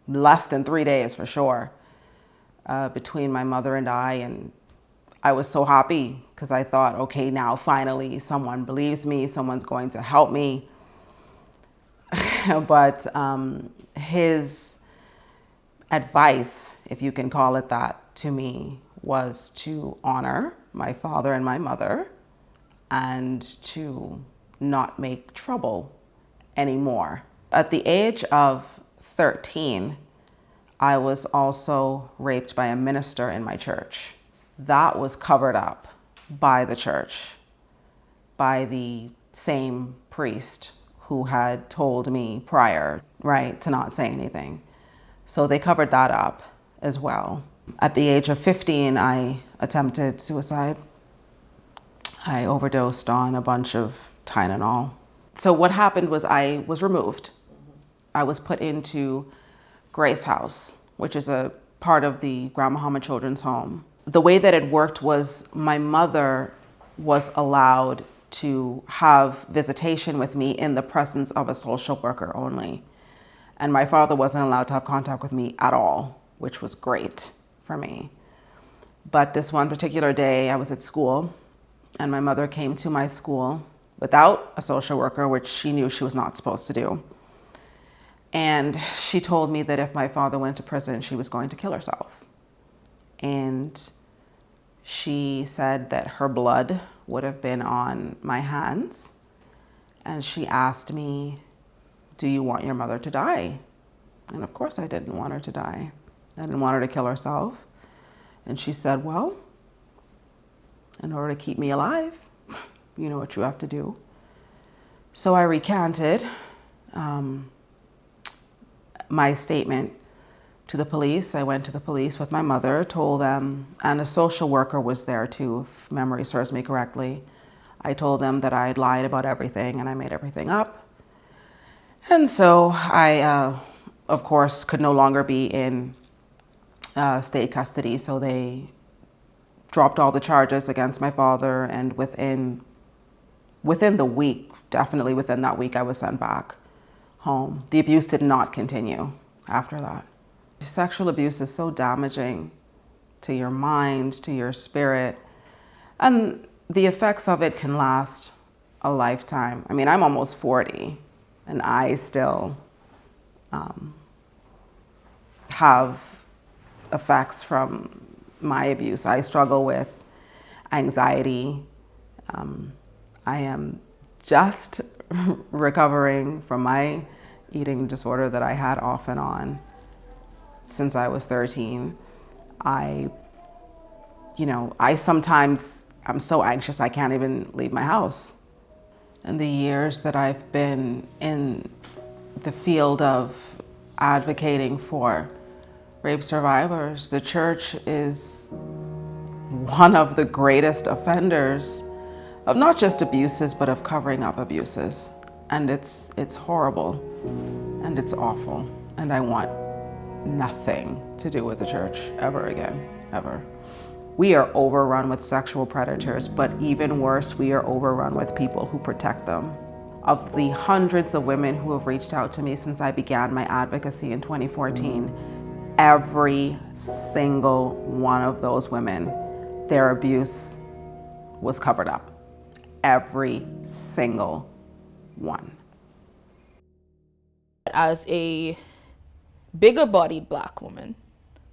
less than 3 days for sure, between my mother and I was so happy because I thought, okay, now finally someone believes me, someone's going to help me. But his advice, if you can call it that, to me was to honor my father and my mother and to not make trouble anymore. At the age of 13, I was also raped by a minister in my church. That was covered up by the church, by the same priest who had told me prior, right, to not say anything. So they covered that up as well. At the age of 15, I attempted suicide. I overdosed on a bunch of Tylenol. So what happened was I was removed. I was put into Grace House, which is a part of the Grand Bahama Children's Home. The way that it worked was my mother was allowed to have visitation with me in the presence of a social worker only. And my father wasn't allowed to have contact with me at all, which was great for me. But this one particular day, I was at school, and my mother came to my school without a social worker, which she knew she was not supposed to do. And she told me that if my father went to prison, she was going to kill herself. And she said that her blood would have been on my hands. And she asked me, do you want your mother to die? And of course I didn't want her to die. I didn't want her to kill herself. And she said, well, in order to keep me alive, you know what you have to do. So I recanted my statement to the police. I went to the police with my mother, told them, and a social worker was there too, if memory serves me correctly. I told them that I had lied about everything and I made everything up. And so I, of course, could no longer be in state custody. So they dropped all the charges against my father, and within the week, definitely within that week, I was sent back home. The abuse did not continue after that. Sexual abuse is so damaging to your mind, to your spirit, and the effects of it can last a lifetime. I mean, I'm almost 40, and I still have effects from my abuse. I struggle with anxiety. I am just recovering from my eating disorder that I had off and on since I was 13, I sometimes, I'm so anxious I can't even leave my house. In the years that I've been in the field of advocating for rape survivors, the church is one of the greatest offenders of not just abuses, but of covering up abuses. And it's horrible and it's awful. And I want nothing to do with the church ever again, ever. We are overrun with sexual predators, but even worse, we are overrun with people who protect them. Of the hundreds of women who have reached out to me since I began my advocacy in 2014, every single one of those women, their abuse was covered up. Every single one. As a bigger bodied Black woman,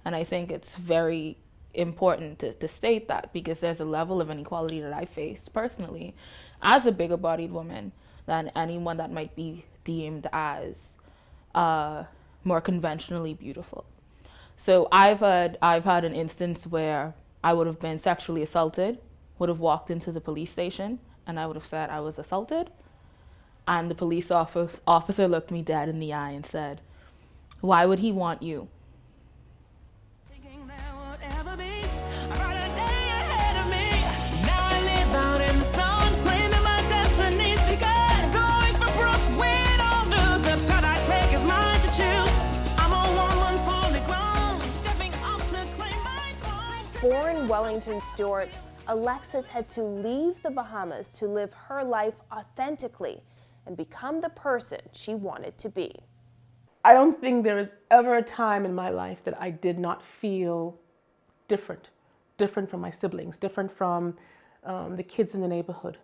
and I think it's very important to state that, because there's a level of inequality that I face personally as a bigger bodied woman than anyone that might be deemed as more conventionally beautiful. So I've had an instance where I would have been sexually assaulted, would have walked into the police station, and I would have said I was assaulted, and the police officer looked me dead in the eye and said, "Why would he want you?" Born in Wellington, Stewart, Alexis had to leave the Bahamas to live her life authentically and become the person she wanted to be. I don't think there is ever a time in my life that I did not feel different from my siblings, different from the kids in the neighborhood.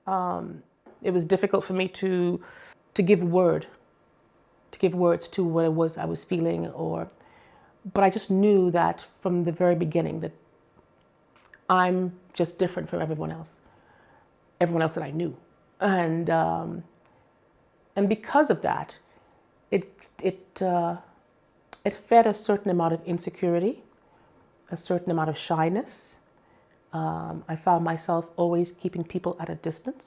It was difficult for me to give words to what it was I was feeling, but I just knew that from the very beginning that I'm just different from everyone else that I knew, and because of that, it fed a certain amount of insecurity, a certain amount of shyness. I found myself always keeping people at a distance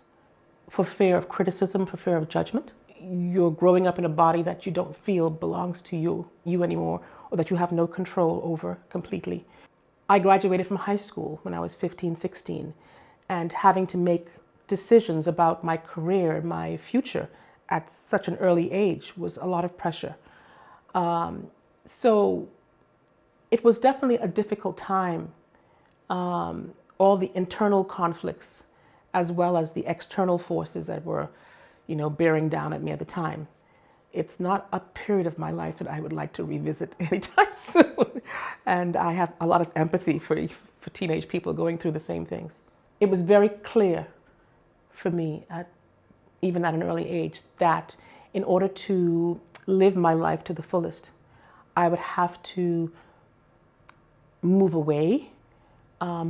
for fear of criticism, for fear of judgment. You're growing up in a body that you don't feel belongs to you anymore, or that you have no control over completely. I graduated from high school when I was 15, 16, and having to make decisions about my career, my future at such an early age was a lot of pressure. So it was definitely a difficult time. All the internal conflicts as well as the external forces that were, bearing down at me at the time. It's not a period of my life that I would like to revisit anytime soon. And I have a lot of empathy for teenage people going through the same things. It was very clear for me, even at an early age, that in order to live my life to the fullest, I would have to move away,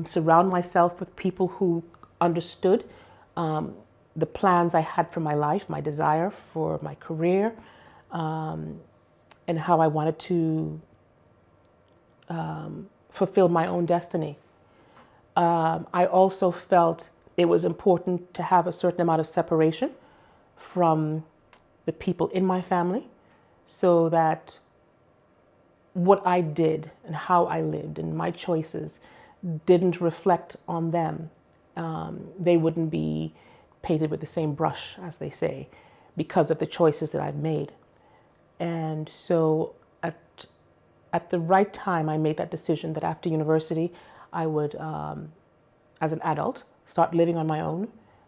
surround myself with people who understood the plans I had for my life, my desire for my career, and how I wanted to fulfill my own destiny. I also felt it was important to have a certain amount of separation from the people in my family, so that what I did and how I lived and my choices didn't reflect on them. They wouldn't be painted with the same brush, as they say, because of the choices that I've made. And so at the right time, I made that decision that after university, I would, as an adult, start living on my own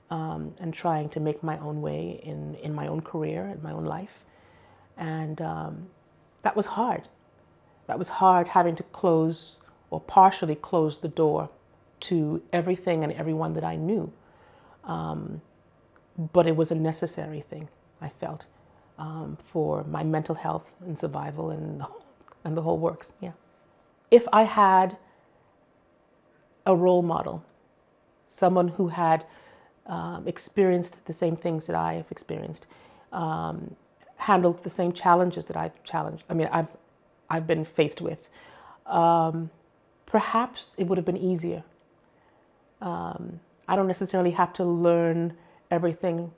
and trying to make my own way in my own career and my own life. And that was hard. That was hard, having to close or partially close the door to everything and everyone that I knew. But it was a necessary thing, I felt, for my mental health and survival and the whole works. Yeah. If I had a role model, someone who had experienced the same things that I have experienced, handled the same challenges that I've been faced with, perhaps it would have been easier. I don't necessarily have to learn everything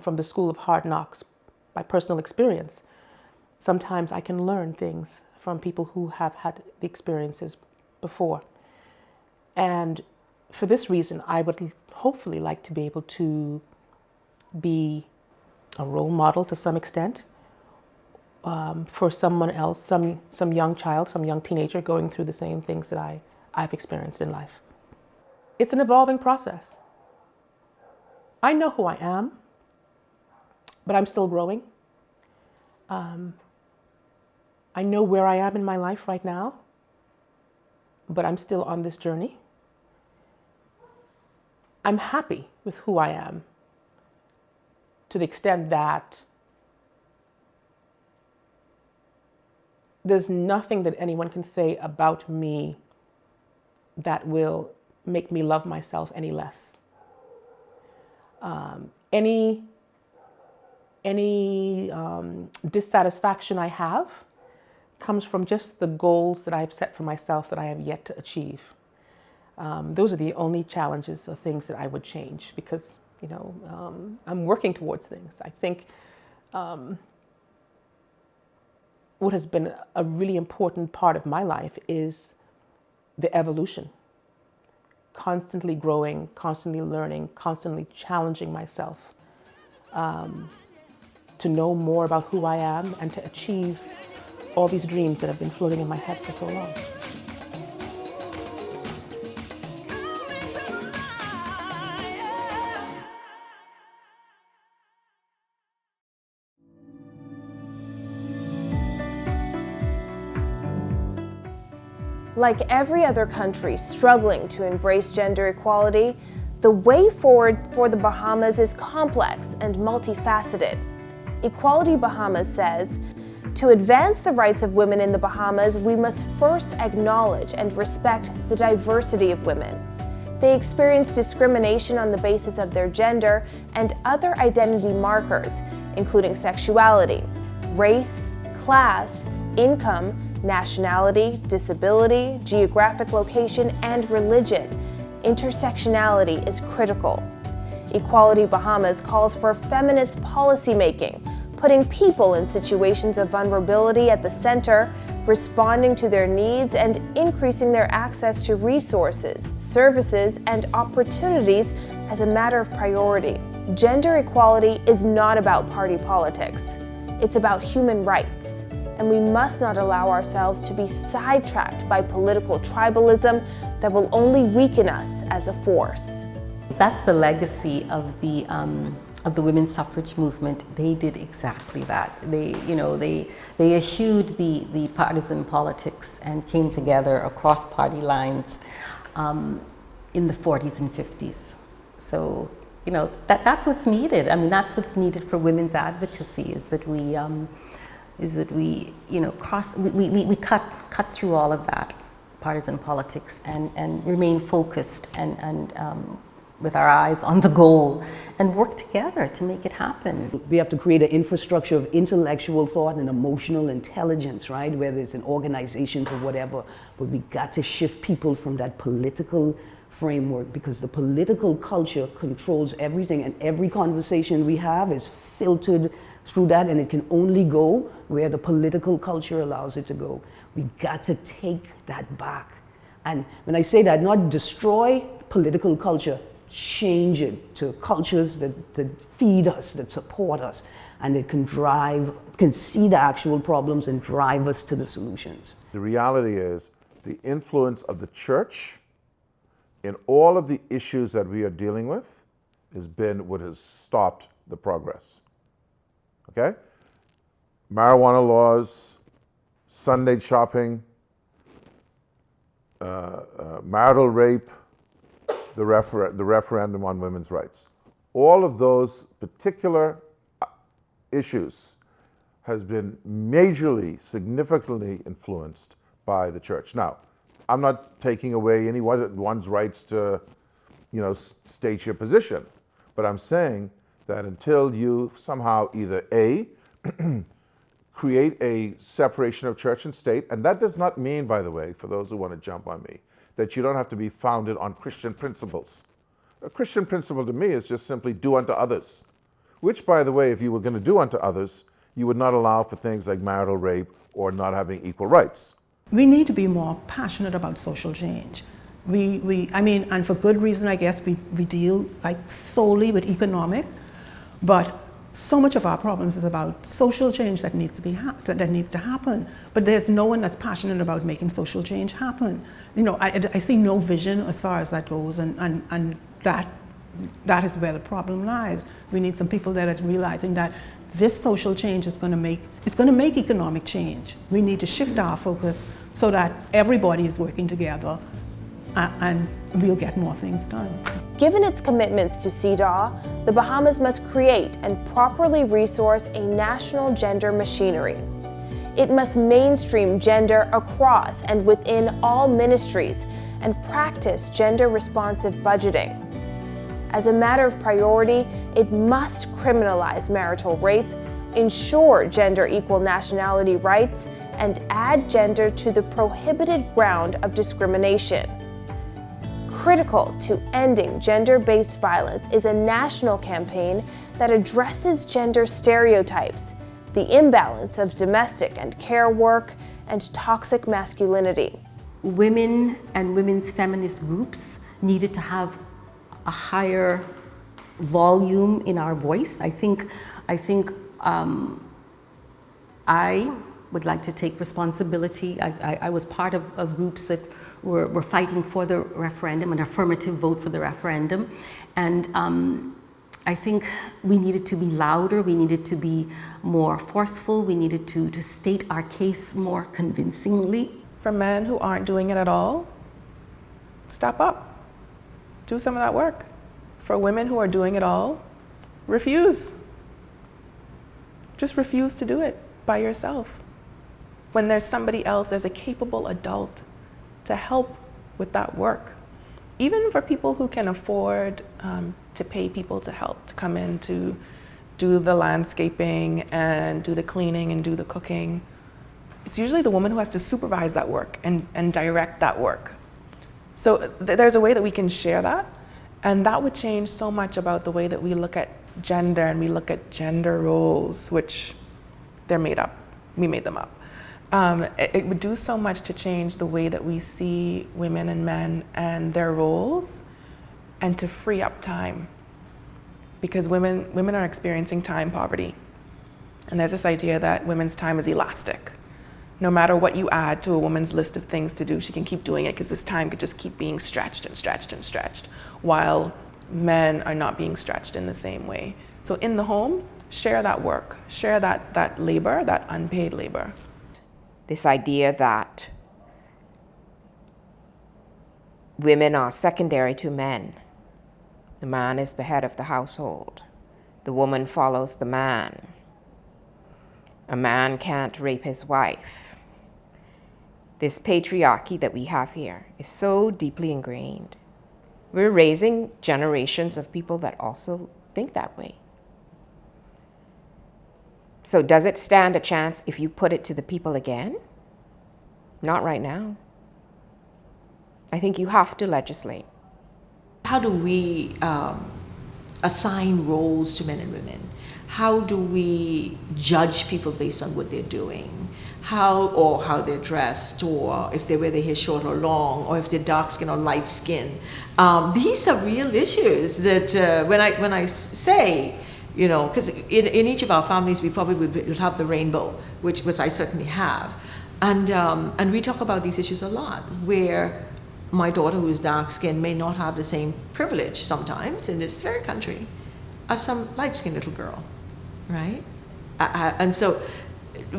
from the school of hard knocks by personal experience. Sometimes I can learn things from people who have had the experiences before. And for this reason, I would hopefully like to be able to be a role model to some extent for someone else, some young child, some young teenager going through the same things that I've experienced in life. It's an evolving process. I know who I am, but I'm still growing. I know where I am in my life right now, but I'm still on this journey. I'm happy with who I am to the extent that there's nothing that anyone can say about me that will make me love myself any less. Any dissatisfaction I have comes from just the goals that I've set for myself that I have yet to achieve. Those are the only challenges or things that I would change because, I'm working towards things. I think what has been a really important part of my life is the evolution. Constantly growing, constantly learning, constantly challenging myself to know more about who I am and to achieve all these dreams that have been floating in my head for so long. Like every other country struggling to embrace gender equality, the way forward for the Bahamas is complex and multifaceted. Equality Bahamas says, to advance the rights of women in the Bahamas, we must first acknowledge and respect the diversity of women. They experience discrimination on the basis of their gender and other identity markers, including sexuality, race, class, income, nationality, disability, geographic location, and religion. Intersectionality is critical. Equality Bahamas calls for feminist policymaking, putting people in situations of vulnerability at the center, responding to their needs, and increasing their access to resources, services, and opportunities as a matter of priority. Gender equality is not about party politics. It's about human rights. And we must not allow ourselves to be sidetracked by political tribalism that will only weaken us as a force. That's the legacy of the women's suffrage movement. They did exactly that. They eschewed the partisan politics and came together across party lines in the 40s and 50s. So, that's what's needed. I mean, that's what's needed for women's advocacy, is that we cut through all of that partisan politics and remain focused and with our eyes on the goal and work together to make it happen. We have to create an infrastructure of intellectual thought and emotional intelligence, right? Whether it's in organizations or whatever, but we got to shift people from that political framework, because the political culture controls everything, and every conversation we have is filtered through that, and it can only go where the political culture allows it to go. We got to take that back. And when I say that, not destroy political culture, change it to cultures that feed us, that support us, and that can see the actual problems and drive us to the solutions. The reality is the influence of the church in all of the issues that we are dealing with has been what has stopped the progress. Okay? Marijuana laws, Sunday shopping, marital rape, the referendum on women's rights. All of those particular issues has been majorly, significantly influenced by the church. Now, I'm not taking away anyone's rights to, state your position, but I'm saying that until you somehow either A, create a separation of church and state. And that does not mean, by the way, for those who want to jump on me, that you don't have to be founded on Christian principles. A Christian principle to me is just simply do unto others, which, by the way, if you were going to do unto others, you would not allow for things like marital rape or not having equal rights. We need to be more passionate about social change. I mean, and for good reason, I guess, we deal like solely with economic, but so much of our problems is about social change that needs to happen. But there's no one that's passionate about making social change happen. You know, I see no vision as far as that goes, and that is where the problem lies. We need some people that are realizing that this social change is going to make economic change. We need to shift our focus so that everybody is working together, and we'll get more things done. Given its commitments to CEDAW, the Bahamas must create and properly resource a national gender machinery. It must mainstream gender across and within all ministries and practice gender-responsive budgeting. As a matter of priority, it must criminalize marital rape, ensure gender-equal nationality rights, and add gender to the prohibited ground of discrimination. Critical to ending gender-based violence is a national campaign that addresses gender stereotypes, the imbalance of domestic and care work, and toxic masculinity. Women and women's feminist groups needed to have a higher volume in our voice. I think I would like to take responsibility. I was part of groups that were fighting for the referendum, an affirmative vote for the referendum. And I think we needed to be louder, we needed to be more forceful, we needed to state our case more convincingly. For men who aren't doing it at all, step up. Do some of that work. For women who are doing it all, refuse. Just refuse to do it by yourself. When there's somebody else, there's a capable adult to help with that work. Even for people who can afford to pay people to help, to come in to do the landscaping and do the cleaning and do the cooking, it's usually the woman who has to supervise that work and direct that work. So there's a way that we can share that, and that would change so much about the way that we look at gender and we look at gender roles, which they're made up. We made them up. It would do so much to change the way that we see women and men and their roles, and to free up time. Because women are experiencing time poverty. And there's this idea that women's time is elastic. No matter what you add to a woman's list of things to do, she can keep doing it because this time could just keep being stretched and stretched and stretched, while men are not being stretched in the same way. So in the home, share that work, share that labor, that unpaid labor. This idea that women are secondary to men. The man is the head of the household. The woman follows the man. A man can't rape his wife. This patriarchy that we have here is so deeply ingrained. We're raising generations of people that also think that way. So does it stand a chance if you put it to the people again? Not right now. I think you have to legislate. How do we assign roles to men and women? How do we judge people based on what they're doing? How they're dressed, or if they wear their hair short or long, or if they're dark skin or light skin. These are real issues that when I say, you know, because in each of our families we probably would have the rainbow, which I certainly have, and we talk about these issues a lot, where my daughter, who is dark skinned, may not have the same privilege sometimes in this very country as some light skinned little girl, right? And so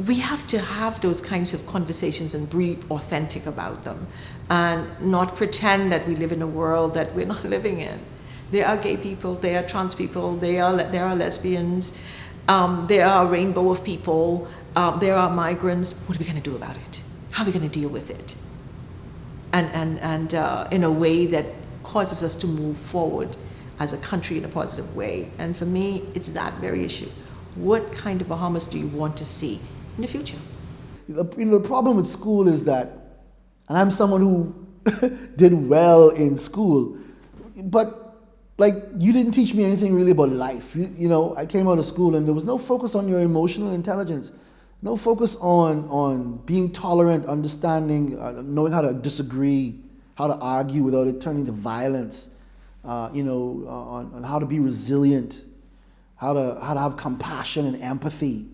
we have to have those kinds of conversations and be authentic about them, and not pretend that we live in a world that we're not living in. There are gay people, there are trans people, there are lesbians, there are a rainbow of people, there are migrants. What are we going to do about it? How are we going to deal with it? And in a way that causes us to move forward as a country in a positive way. And for me, it's that very issue. what kind of Bahamas do you want to see in the future? The problem with school is that, and I'm someone who did well in school, but like you didn't teach me anything really about life. I came out of school and there was no focus on your emotional intelligence, no focus on being tolerant, understanding, knowing how to disagree, how to argue without it turning to violence, on how to be resilient, how to have compassion and empathy.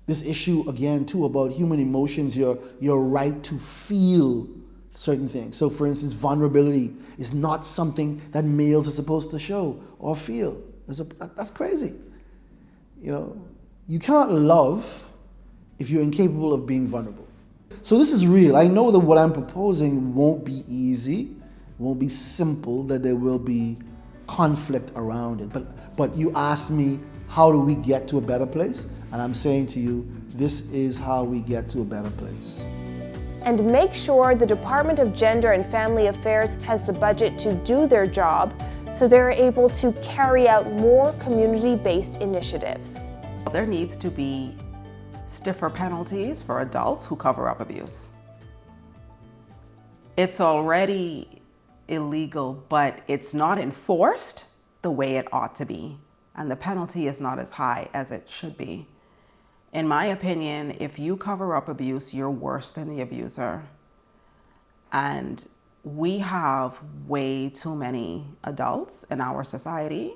This issue again too about human emotions, your right to feel certain things. So for instance, vulnerability is not something that males are supposed to show or feel. That's crazy. You cannot love if you're incapable of being vulnerable. So this is real. I know that what I'm proposing won't be easy, won't be simple, that there will be conflict around it. But you asked me, how do we get to a better place? And I'm saying to you, this is how we get to a better place. And make sure the Department of Gender and Family Affairs has the budget to do their job so they're able to carry out more community-based initiatives. There needs to be stiffer penalties for adults who cover up abuse. It's already illegal, but it's not enforced the way it ought to be. And the penalty is not as high as it should be. In my opinion, if you cover up abuse, you're worse than the abuser. And we have way too many adults in our society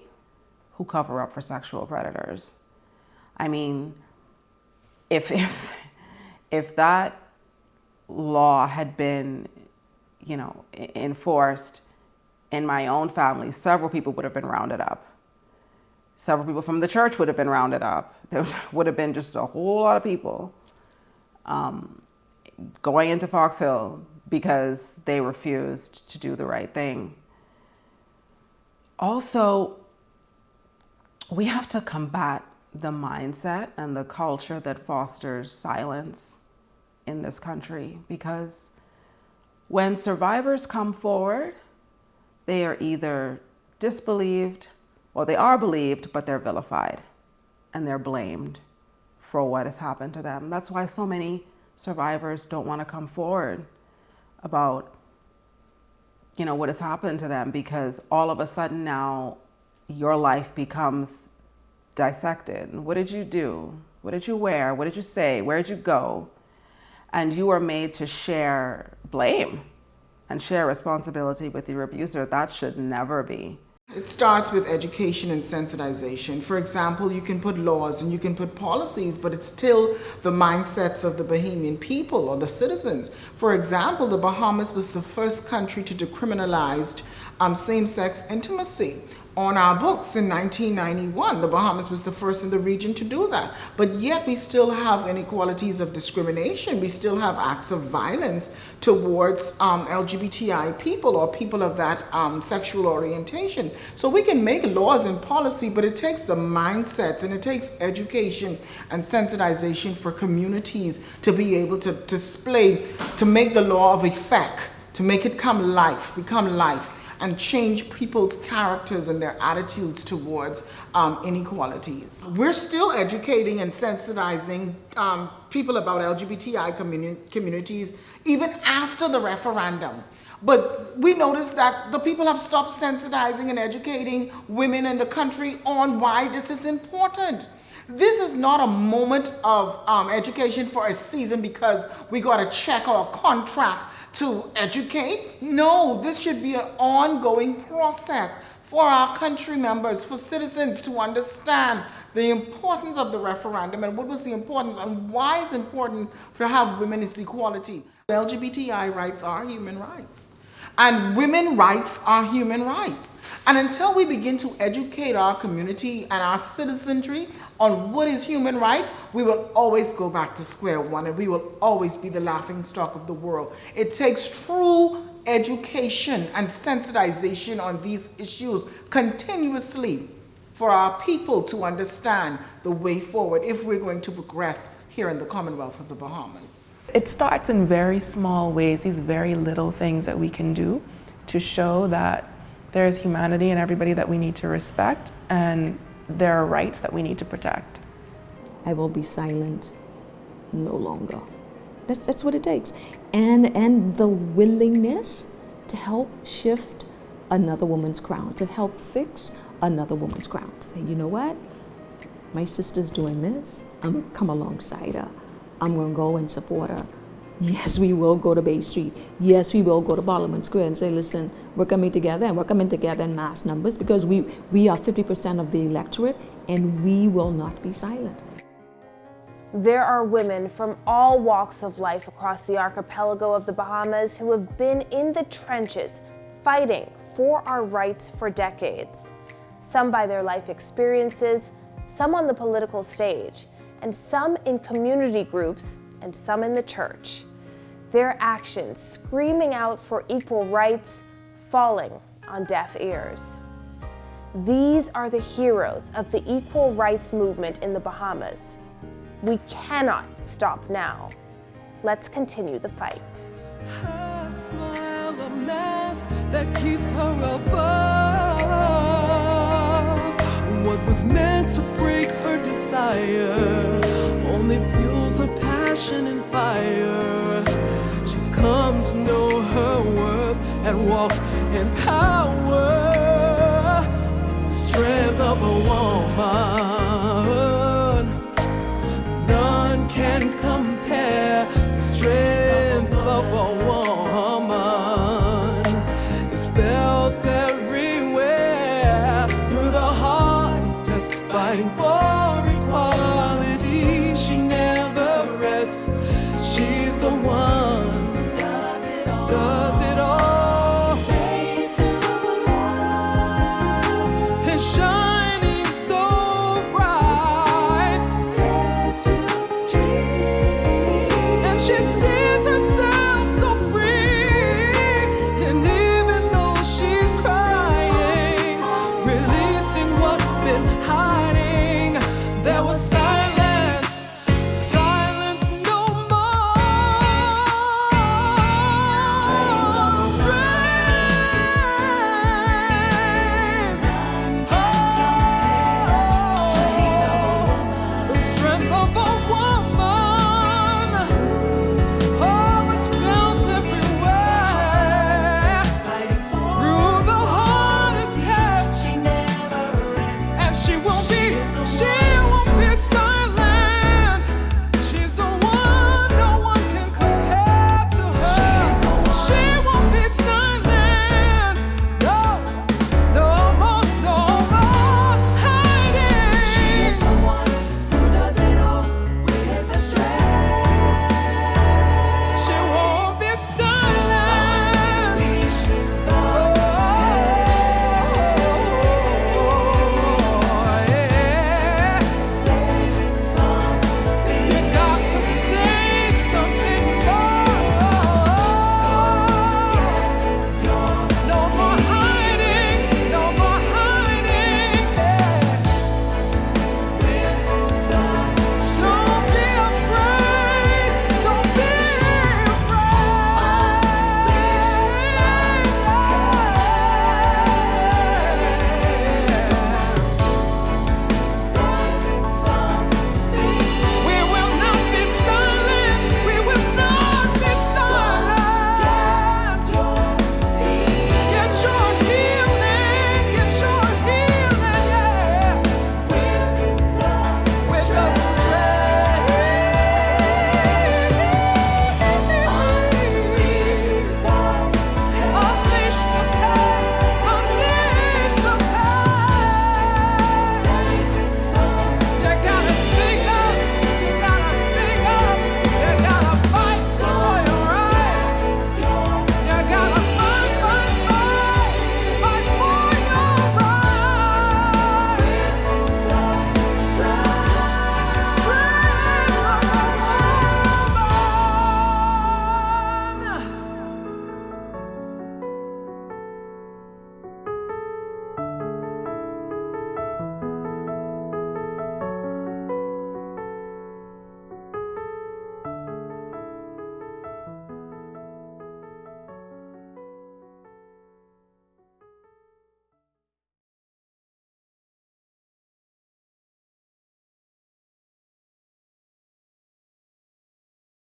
who cover up for sexual predators. I mean, if that law had been, enforced in my own family, several people would have been rounded up. Several people from the church would have been rounded up. There would have been just a whole lot of people going into Fox Hill because they refused to do the right thing. Also, we have to combat the mindset and the culture that fosters silence in this country, because when survivors come forward, they are either disbelieved or they are believed, but they're vilified and they're blamed for what has happened to them. That's why so many survivors don't want to come forward about, what has happened to them, because all of a sudden now your life becomes dissected. What did you do? What did you wear? What did you say? Where did you go? And you are made to share blame and share responsibility with your abuser. That should never be. It starts with education and sensitization. For example, you can put laws and you can put policies, but it's still the mindsets of the Bahamian people or the citizens. For example, the Bahamas was the first country to decriminalize same-sex intimacy on our books in 1991. The Bahamas was the first in the region to do that. But yet we still have inequalities of discrimination. We still have acts of violence towards LGBTI people or people of that sexual orientation. So we can make laws and policy, but it takes the mindsets and it takes education and sensitization for communities to be able to display, to make the law of effect, to make it become life, and change people's characters and their attitudes towards inequalities. We're still educating and sensitizing people about LGBTI communities even after the referendum. But we noticed that the people have stopped sensitizing and educating women in the country on why this is important. This is not a moment of education for a season because we got a check or a contract to educate. No, this should be an ongoing process for our country members, for citizens to understand the importance of the referendum and what was the importance and why it's important to have women's equality. LGBTI rights are human rights. And women's rights are human rights. And until we begin to educate our community and our citizenry on what is human rights, we will always go back to square one and we will always be the laughingstock of the world. It takes true education and sensitization on these issues continuously for our people to understand the way forward if we're going to progress here in the Commonwealth of the Bahamas. It starts in very small ways, these very little things that we can do to show that there is humanity in everybody that we need to respect, and there are rights that we need to protect. I will be silent no longer. That's what it takes. And the willingness to help shift another woman's crown, to help fix another woman's crown. Say, you know what? My sister's doing this. I'm gonna come alongside her. I'm gonna go and support her. Yes, we will go to Bay Street. Yes, we will go to Parliament Square and say, listen, we're coming together, and we're coming together in mass numbers because we are 50% of the electorate, and we will not be silent. There are women from all walks of life across the archipelago of the Bahamas who have been in the trenches fighting for our rights for decades. Some by their life experiences, some on the political stage, and some in community groups, and some in the church. Their actions screaming out for equal rights, falling on deaf ears. These are the heroes of the equal rights movement in the Bahamas. We cannot stop now. Let's continue the fight. Her smile, a mask that keeps her above. What was meant to break her desire only fuels her passion and fire. She's come to know her worth and walk in power. The strength of a woman, none can compare. The strength of a woman is felt everywhere. Through the hardest test, fighting for equality, she never rests. She's the one who does it all.